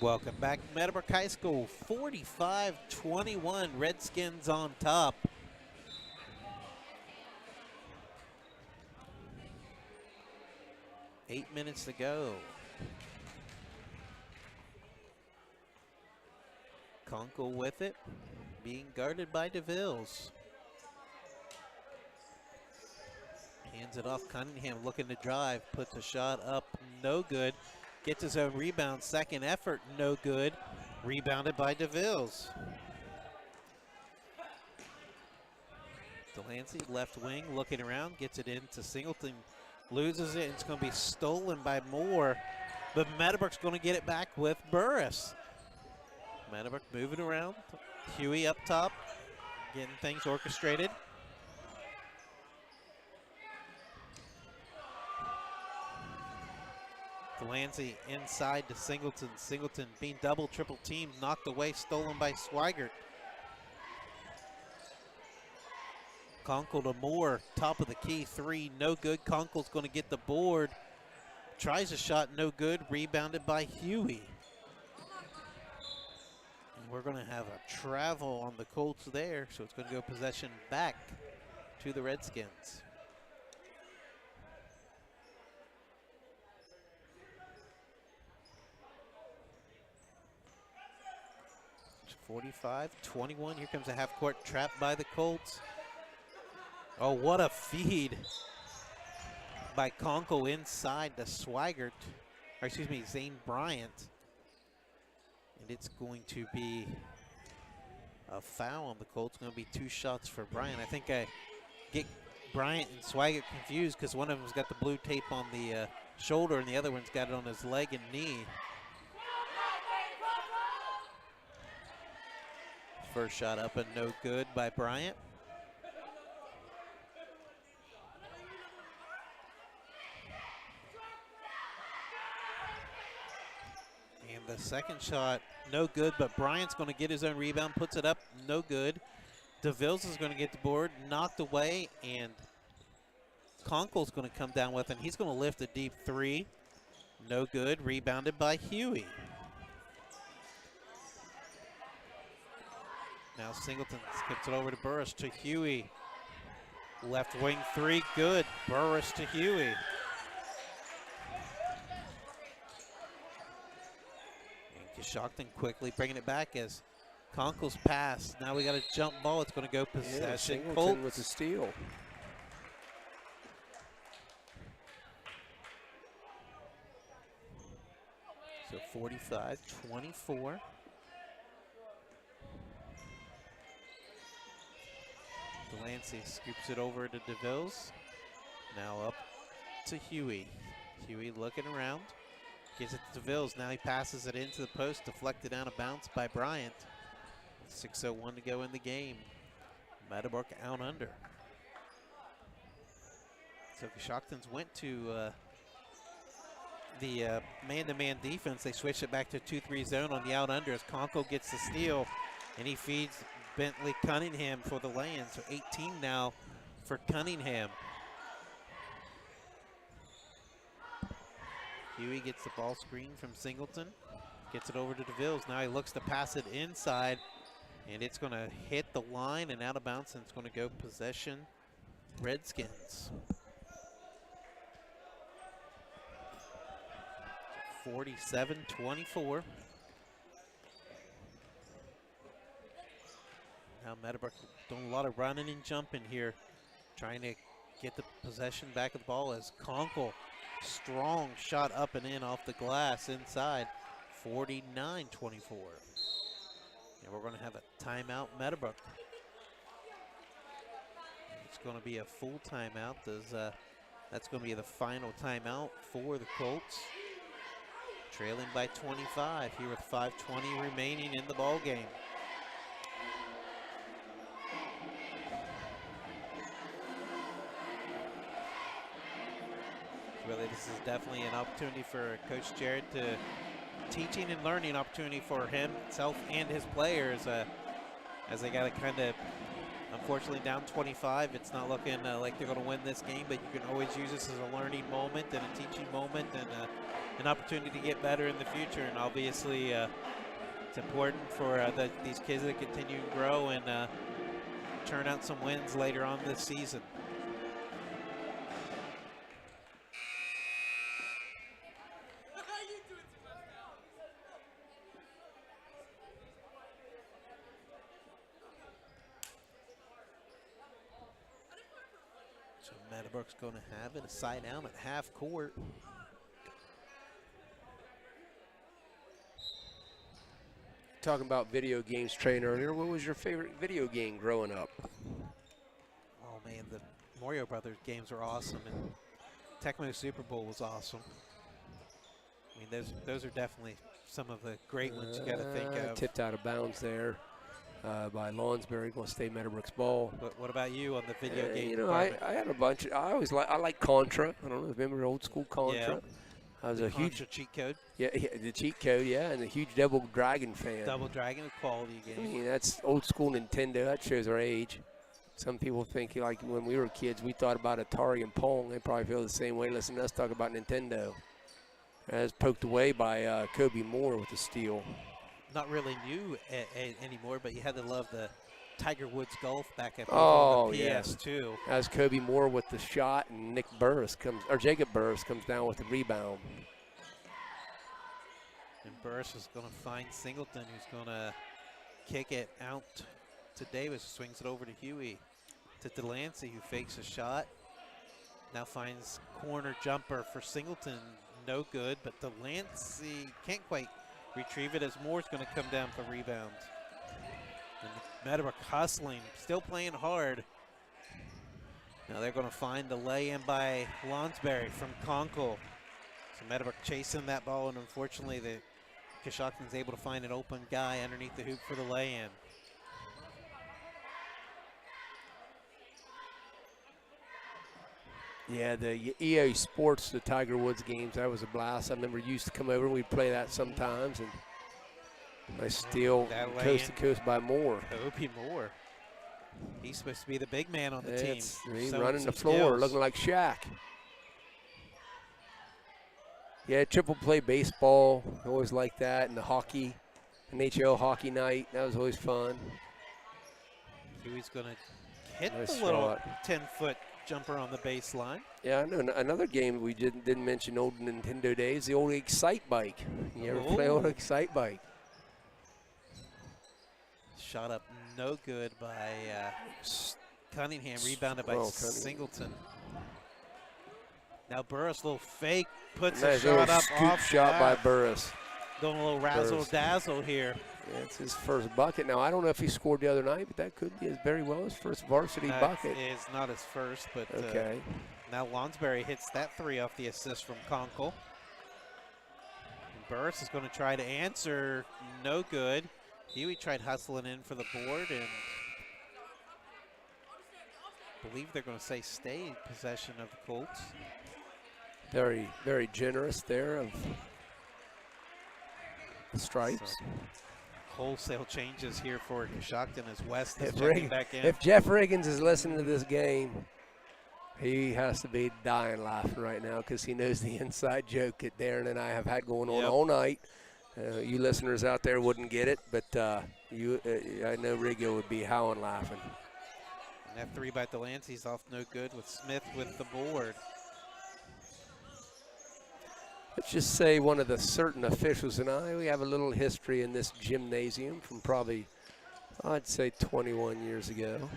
Welcome back, Meadowbrook High School, 45-21, Redskins on top. Eight minutes to go. Conkle with it, being guarded by DeVilles. Hands it off, Cunningham looking to drive, puts a shot up, no good. Gets his own rebound, second effort, no good. Rebounded by DeVilles. Delancey, left wing, looking around, gets it into Singleton, loses it, and it's going to be stolen by Moore. But Meadowbrook's going to get it back with Burris. Meadowbrook moving around. Huey up top, getting things orchestrated. Delancey inside to Singleton. Singleton being double, triple teamed, knocked away, stolen by Swigert. Conkle to Moore, top of the key, three, no good. Conkle's going to get the board. Tries a shot, no good. Rebounded by Huey. And we're going to have a travel on the Colts there, so it's going to go possession back to the Redskins. It's 45-21. Here comes a half-court trap by the Colts. Oh, what a feed by Conkle inside to Swigert, or excuse me, Zane Bryant. And it's going to be a foul on the Colts. Going to be two shots for Bryant. I think I get Bryant and Swigert confused because one of them's got the blue tape on the shoulder and the other one's got it on his leg and knee. First shot up and no good by Bryant. And the second shot, no good, but Bryant's going to get his own rebound, puts it up, no good. DeVilles is going to get the board, knocked away, and Conkle's going to come down with it. He's going to lift a deep three, no good, rebounded by Huey. Now Singleton skips it over to Burris, to Huey. Left wing three, good. Burris to Huey. Coshocton quickly bringing it back as Conkle's pass. Now we got a jump ball. It's going to go possession. Yeah, Colts with the steal. So 45-24. Delancey scoops it over to DeVilles. Now up to Huey. Huey looking around. Gives it to DeVilles. Now he passes it into the post, deflected out of bounds by Bryant. 6:01 to go in the game. Meadowbrook out under. So Coshoctons went to the man-to-man defense. They switched it back to 2-3 zone on the out under as Conkle gets the steal, and he feeds Bentley Cunningham for the land. So 18 now for Cunningham. Huey gets the ball screen from Singleton, gets it over to DeVilles. Now he looks to pass it inside, and it's going to hit the line and out of bounds, and it's going to go possession Redskins. 47-24. Now Meadowbrook doing a lot of running and jumping here, trying to get the possession back of the ball as Conkle, strong shot up and in off the glass inside. 49-24. And we're going to have a timeout, Meadowbrook. It's going to be a full timeout. That's going to be the final timeout for the Colts. Trailing by 25 here with 5:20 remaining in the ball game. Really, this is definitely an opportunity for Coach Jared to teaching and learning opportunity for himself and his players as they got to kind of, unfortunately down 25. It's not looking like they're going to win this game, but you can always use this as a learning moment and a teaching moment and an opportunity to get better in the future. And obviously, it's important for these kids to continue to grow and turn out some wins later on this season. So Meadowbrook's going to have it a side down at half court. Talking about video games, Train, earlier. What was your favorite video game growing up? Oh man, the Mario Brothers games are awesome, and Tecmo Super Bowl was awesome. I mean, those are definitely some of the great ones you got to think of. Tipped out of bounds there by Lonsberry. Going to stay Meadowbrook's ball. But what about you on the video game? You know, I had a bunch. I like Contra. I don't know. Remember old school Contra? Yeah. I was a huge cheat code. Yeah, the cheat code. Yeah, and a huge Double Dragon fan. Double Dragon, a quality game. I mean, that's old school Nintendo. That shows our age. Some people think, like, when we were kids, we thought about Atari and Pong. They probably feel the same way listening to us talk about Nintendo. As poked away by Kobe Moore with the steal. Not really new anymore, but you had to love the Tiger Woods golf back at the PS2. Yeah. As Kobe Moore with the shot, and Jacob Burris comes down with the rebound. And Burris is going to find Singleton, who's going to kick it out to Davis, swings it over to Huey, to Delancey, who fakes a shot. Now finds corner jumper for Singleton, no good, but Delancey can't quite retrieve it as Moore's going to come down for rebound. And Meadowbrook hustling, still playing hard. Now they're going to find the lay-in by Lonsberry from Conkle. So Meadowbrook chasing that ball, and unfortunately the Coshocton's able to find an open guy underneath the hoop for the lay-in. Yeah, the EA Sports, the Tiger Woods games, that was a blast. I remember you used to come over and we'd play that sometimes. And I steal coast to coast by Moore. Kobe Moore. He's supposed to be the big man on the team. He's running the floor, looking like Shaq. Yeah, triple play baseball, always like that. And the hockey, NHL hockey night, that was always fun. Huey's going to hit Nice the little shot. 10-foot jumper on the baseline. Yeah, I know another game we didn't mention old Nintendo days, the old Excite Bike. You ever play old Excite Bike? Shot up no good by Cunningham, rebounded by Singleton. Now Burris, little fake, puts a shot up off. Shot by Burris. Doing a little razzle-dazzle here. Yeah, it's his first bucket. Now, I don't know if he scored the other night, but that could be very well his first varsity bucket. It is not his first, but okay. Now Lonsberry hits that three off the assist from Conkle. Burris is going to try to answer, no good. Huey tried hustling in for the board, and I believe they're going to say stay in possession of the Colts. Very, very generous there of the stripes. So, wholesale changes here for Coshocton as West is checking back in. If Jeff Riggins is listening to this game, he has to be dying laughing right now because he knows the inside joke that Darren and I have had going on all night. You listeners out there wouldn't get it, but I know Riggo would be howling laughing. And that three by Delancey's off no good with Smith with the board. Let's just say one of the certain officials and we have a little history in this gymnasium from probably, I'd say 21 years ago.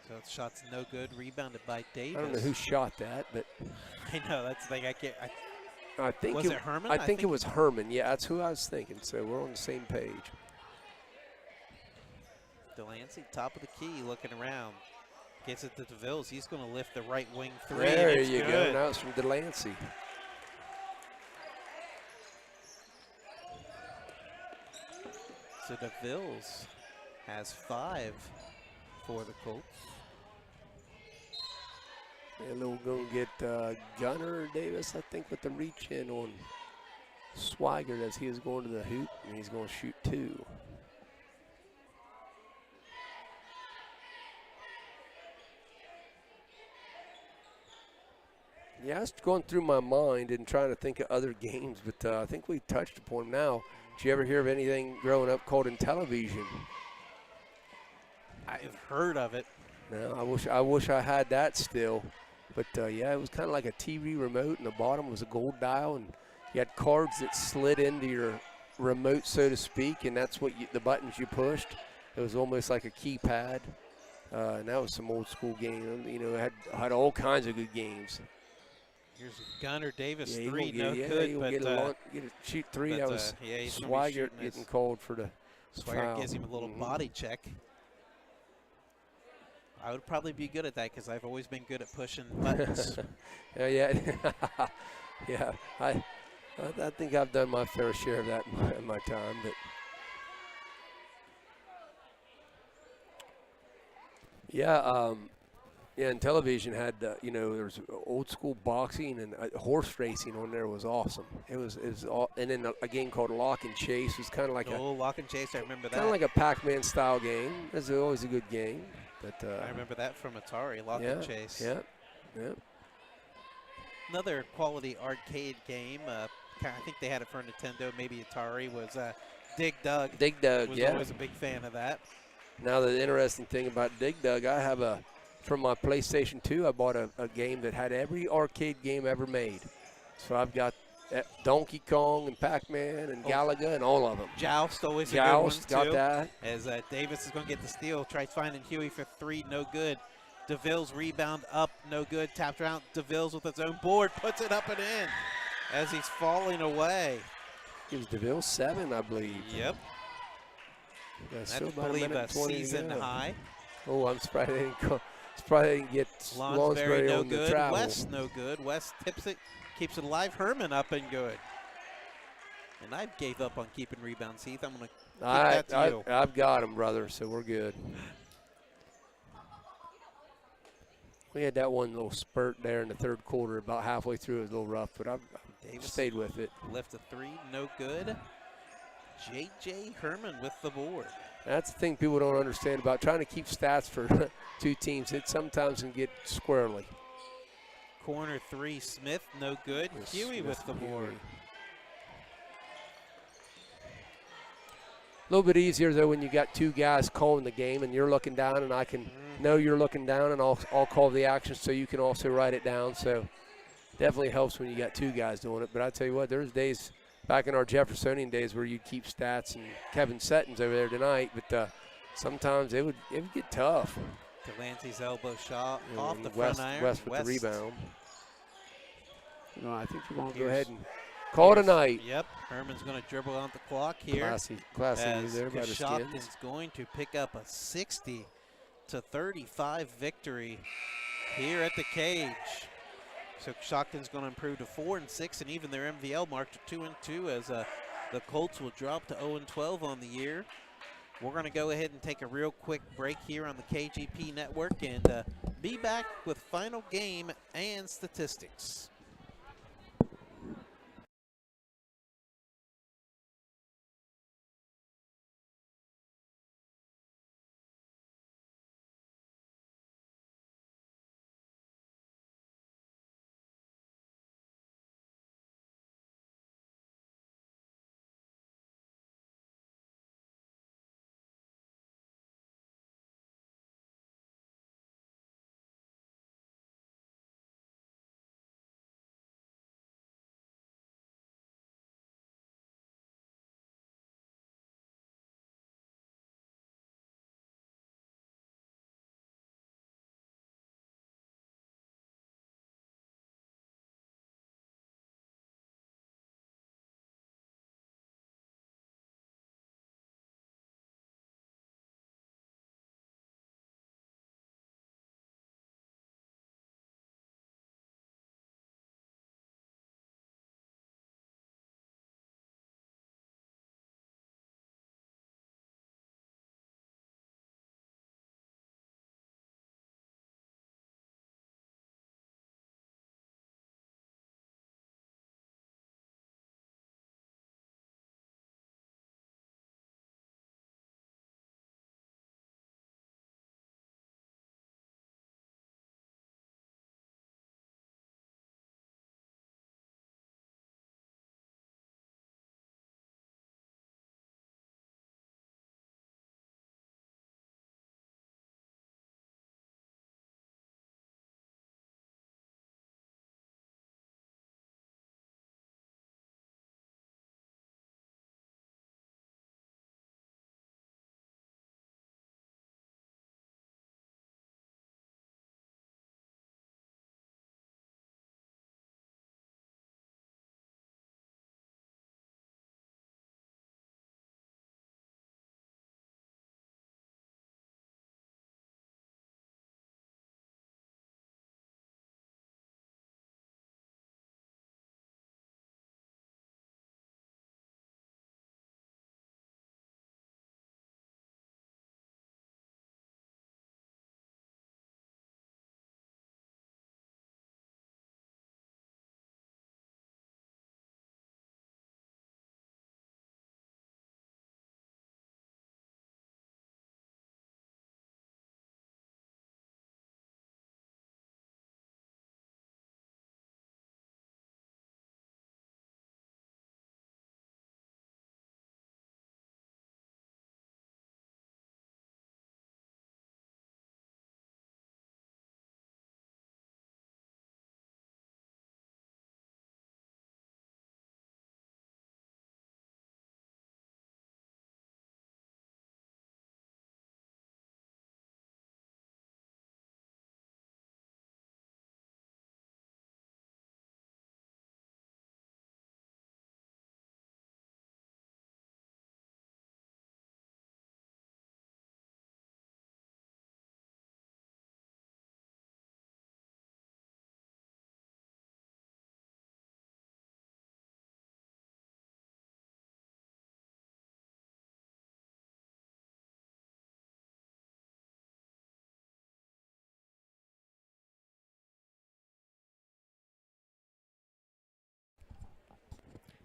So the shot's no good, rebounded by Davis. I don't know who shot that, but I know, that's the thing I think was it Herman? I think it was Herman. Yeah, that's who I was thinking. So we're on the same page. Delancey, top of the key, looking around. Gets it to DeVilles. He's going to lift the right wing three. There you go. Now it's from Delancey. So DeVilles has 5 for the Colts. And then we're going to get Gunner Davis, I think, with the reach in on Swigert as he is going to the hoop, and he's going to shoot 2. Yeah, I was going through my mind and trying to think of other games, but I think we touched upon them now. Did you ever hear of anything growing up called in television? I've heard of it. No, I wish I had that still. But yeah, it was kind of like a TV remote, and the bottom was a gold dial, and you had cards that slid into your remote, so to speak, and that's what the buttons you pushed. It was almost like a keypad, and that was some old school game. You know, it had all kinds of good games. Here's Gunner Davis, Yeah, three, no yeah, good, you'll but get a shoot three. That was yeah, he's gonna be Swigert shooting getting his- called for the Swigert foul. gives him a little body check. I would probably be good at that because I've always been good at pushing buttons. Yeah. Yeah. I think I've done my fair share of that in my time, but yeah, and television had you know, there was old school boxing and horse racing on there was awesome. It was all, and then a game called Lock and Chase was kind of like Oh, Lock and Chase, I remember that. kind of like a Pac-Man style game. It was always a good game, but I remember that from Atari, Lock and Chase. Yeah. Another quality arcade game. I think they had it for Nintendo, maybe Atari, was Dig Dug. Dig Dug, Was yeah. always a big fan of that. Now the interesting thing about Dig Dug, I have from my PlayStation 2, I bought a game that had every arcade game ever made. So I've got Donkey Kong and Pac-Man and Galaga and all of them. Joust, always Joust, a good one, too. got that. As Davis is going to get the steal, tries finding Huey for three, no good. DeVille's rebound up, no good. Tapped around, DeVille's with his own board, puts it up and in as he's falling away. It was DeVille 7, I believe. Yep. Yeah, That's, still I about a believe, minute a 20 to season go. high. Oh, I'm surprised they didn't get Lonsberry, no on the good. travel. West, no good. West tips it, keeps it alive. Herman up and good. And I gave up on keeping rebounds, Heath. I'm going to give that to you. I've got him, brother, so we're good. We had that one little spurt there in the third quarter. About halfway through, it was a little rough, but I've stayed with it. Left a three, no good. J.J. Herman with the board. That's the thing people don't understand about trying to keep stats for two teams. It sometimes can get squirrely. Corner three, Smith, no good. Huey with the board. A little bit easier, though, when you got two guys calling the game and you're looking down and I can know you're looking down and I'll call the action so you can also write it down. So definitely helps when you got two guys doing it. But I tell you what, there's days back in our Jeffersonian days where you'd keep stats, and Kevin Setton's over there tonight, but sometimes it would get tough. Delancey's elbow shot off the front iron. West with the rebound. No, I think you're going to Go ahead and call it a night. Yep, Herman's going to dribble out the clock here. Classy as there by the Skins. Coshocton's going to pick up a 60-35 victory here at the cage. So Coshocton's going to improve to 4-6 and even their MVL mark to 2-2 as the Colts will drop to 0-12 on the year. We're going to go ahead and take a real quick break here on the KGP network and be back with final game and statistics.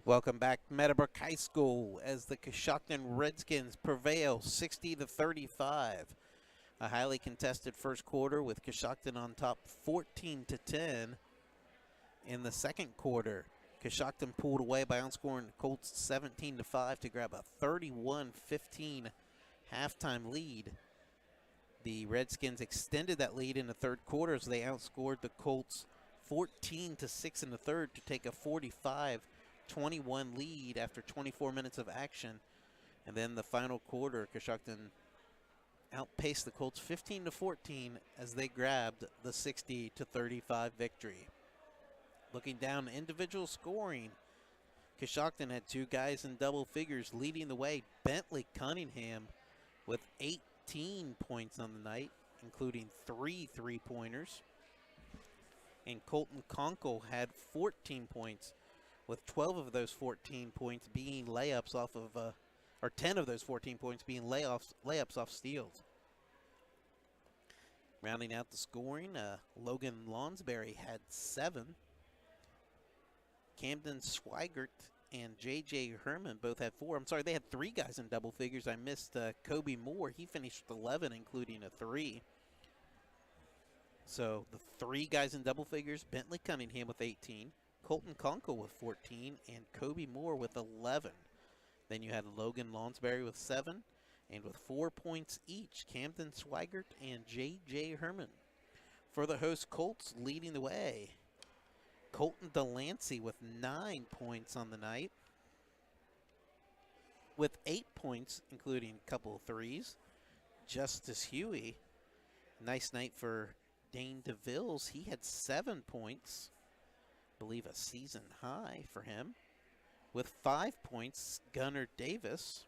Welcome back, Meadowbrook High School, as the Coshocton Redskins prevail 60-35. A highly contested first quarter with Coshocton on top 14-10. In the second quarter, Coshocton pulled away by outscoring the Colts 17-5 to grab a 31-15 halftime lead. The Redskins extended that lead in the third quarter as they outscored the Colts 14-6 in the third to take a 45-21 lead after 24 minutes of action. And then the final quarter, Coshocton outpaced the Colts 15-14 as they grabbed the 60-35 victory. Looking down individual scoring, Coshocton had two guys in double figures leading the way. Bentley Cunningham with 18 points on the night, including 3 3-pointers. And Colton Conkle had 14 points, with 12 of those 14 points being layups off of, or 10 of those 14 points being layups off steals. Rounding out the scoring, Logan Lonsberry had 7. Camden Swigert and J.J. Herman both had 4. I'm sorry, they had 3 guys in double figures. I missed Kobe Moore. He finished with 11, including a 3. So the 3 guys in double figures, Bentley Cunningham with 18, Colton Conkle with 14, and Kobe Moore with 11. Then you had Logan Lonsberry with 7, and with 4 points each, Camden Swigert and J.J. Herman. For the host Colts, leading the way, Colton Delancey with 9 points on the night, with 8 points, including a couple of threes. Justice Huey, nice night for Dane DeVilles. He had 7 points, I believe a season high for him. With 5 points, Gunnar Davis.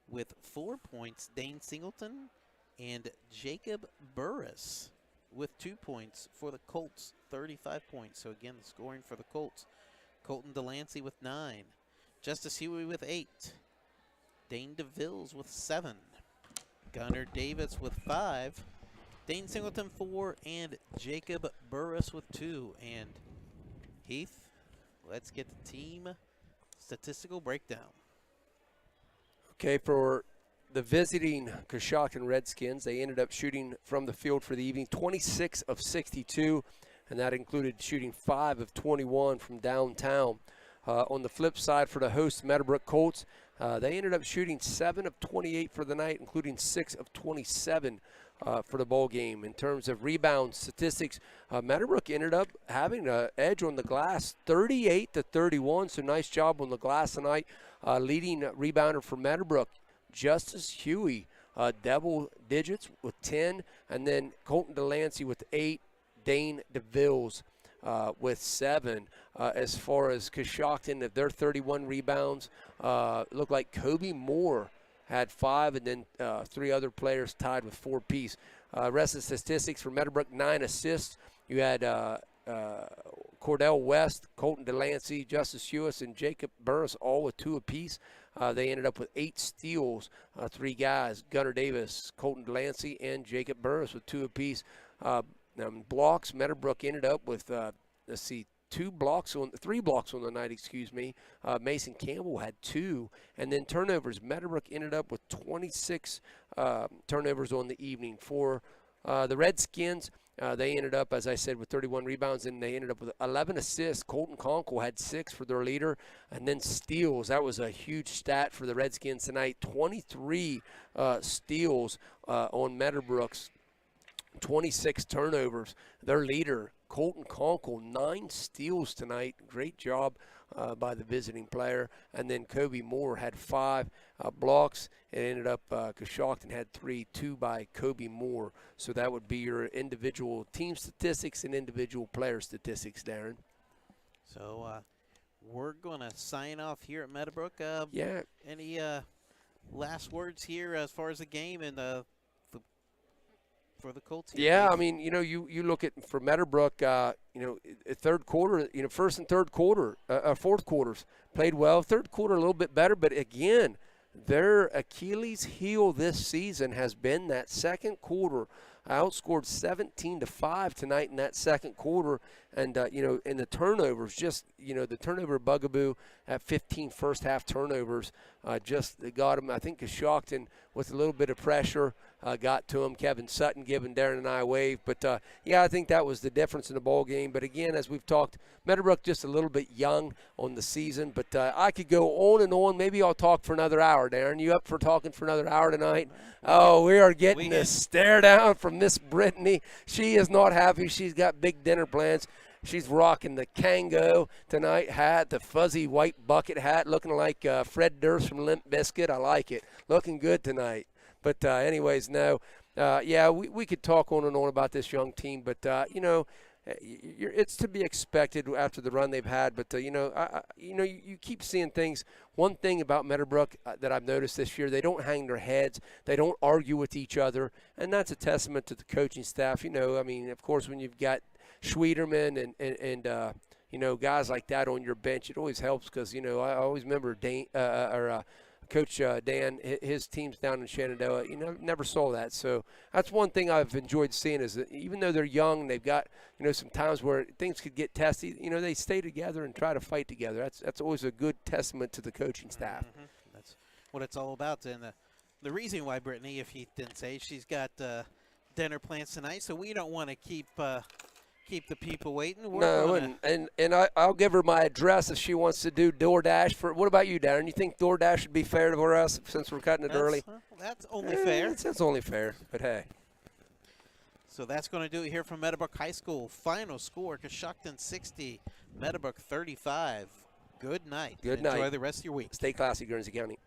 With 4 points, Dane Singleton. And Jacob Burris with 2 points for the Colts, 35 points. So again, the scoring for the Colts. Colton Delancey with 9. Justice Huey with 8. Dane DeVilles with 7. Gunnar Davis with 5. Dane Singleton 4, and Jacob Burris with 2. And Heath, let's get the team statistical breakdown. Okay, for the visiting Coshocton Redskins, they ended up shooting from the field for the evening 26 of 62, and that included shooting 5 of 21 from downtown. On the flip side, for the host Meadowbrook Colts, they ended up shooting 7 of 28 for the night, including 6 of 27 for the bowl game. In terms of rebound statistics, Meadowbrook ended up having an edge on the glass, 38-31. So nice job on the glass tonight. Leading rebounder for Meadowbrook, Justice Huey, double digits with 10, and then Colton Delancey with 8, Dane DeVilles with 7. As far as Coshocton, their 31 rebounds, looked like Kobe Moore had 5, and then 3 other players tied with 4 apiece. Rest of the statistics for Meadowbrook, 9 assists. You had Cordell West, Colton Delancey, Justice Hewis, and Jacob Burris all with 2 apiece. They ended up with 8 steals, 3 guys, Gunnar Davis, Colton Delancey, and Jacob Burris with 2 apiece. Blocks, Meadowbrook ended up with, 3 blocks on the night, excuse me. Mason Campbell had 2. And then turnovers, Meadowbrook ended up with 26 turnovers on the evening. For the Redskins, they ended up, as I said, with 31 rebounds, and they ended up with 11 assists. Colton Conkle had 6 for their leader. And then steals, that was a huge stat for the Redskins tonight. 23 steals on Meadowbrook's 26 turnovers. Their leader, Colton Conkle, 9 steals tonight. Great job by the visiting player. And then Kobe Moore had 5 blocks. It ended up Coshocton had 3, 2 by Kobe Moore. So that would be your individual team statistics and individual player statistics, Darren. So we're going to sign off here at Meadowbrook. Yeah. Any last words here as far as the game and for the Colts here? Yeah, I mean, you look at for Meadowbrook, third quarter, first and third quarter, fourth quarters played well. Third quarter a little bit better, but again, their Achilles heel this season has been that second quarter. Outscored 17-5 tonight in that second quarter, And, and the turnovers, just, the turnover bugaboo at 15 first half turnovers just got him. I think Coshocton, with a little bit of pressure, got to him. Kevin Sutton giving Darren and I a wave. But, I think that was the difference in the ball game. But, again, as we've talked, Meadowbrook just a little bit young on the season. But I could go on and on. Maybe I'll talk for another hour, Darren. You up for talking for another hour tonight? Oh, we are getting a stare down from Miss Brittany. She is not happy. She's got big dinner plans. She's rocking the Kango tonight hat, the fuzzy white bucket hat, looking like Fred Durst from Limp Bizkit. I like it. Looking good tonight. But anyways, no. We could talk on and on about this young team, but, it's to be expected after the run they've had. But, you keep seeing things. One thing about Meadowbrook that I've noticed this year, they don't hang their heads. They don't argue with each other, and that's a testament to the coaching staff. Of course, when you've got Schwederman and guys like that on your bench, it always helps because, I always remember Coach Dan, his teams down in Shenandoah, never saw that. So that's one thing I've enjoyed seeing is that even though they're young, they've got, some times where things could get testy, they stay together and try to fight together. That's always a good testament to the coaching staff. Mm-hmm. That's what it's all about. And the reason why, Brittany, if he didn't say, she's got dinner plans tonight, so we don't want to keep the people waiting. I'll give her my address if she wants to do DoorDash. What about you, Darren? You think DoorDash would be fair to us since we're cutting it early? That's only fair. It's only fair, but hey. So that's going to do it here from Meadowbrook High School. Final score, Coshocton 60, Meadowbrook 35. Good night. Good night. Enjoy the rest of your week. Stay classy, Guernsey County.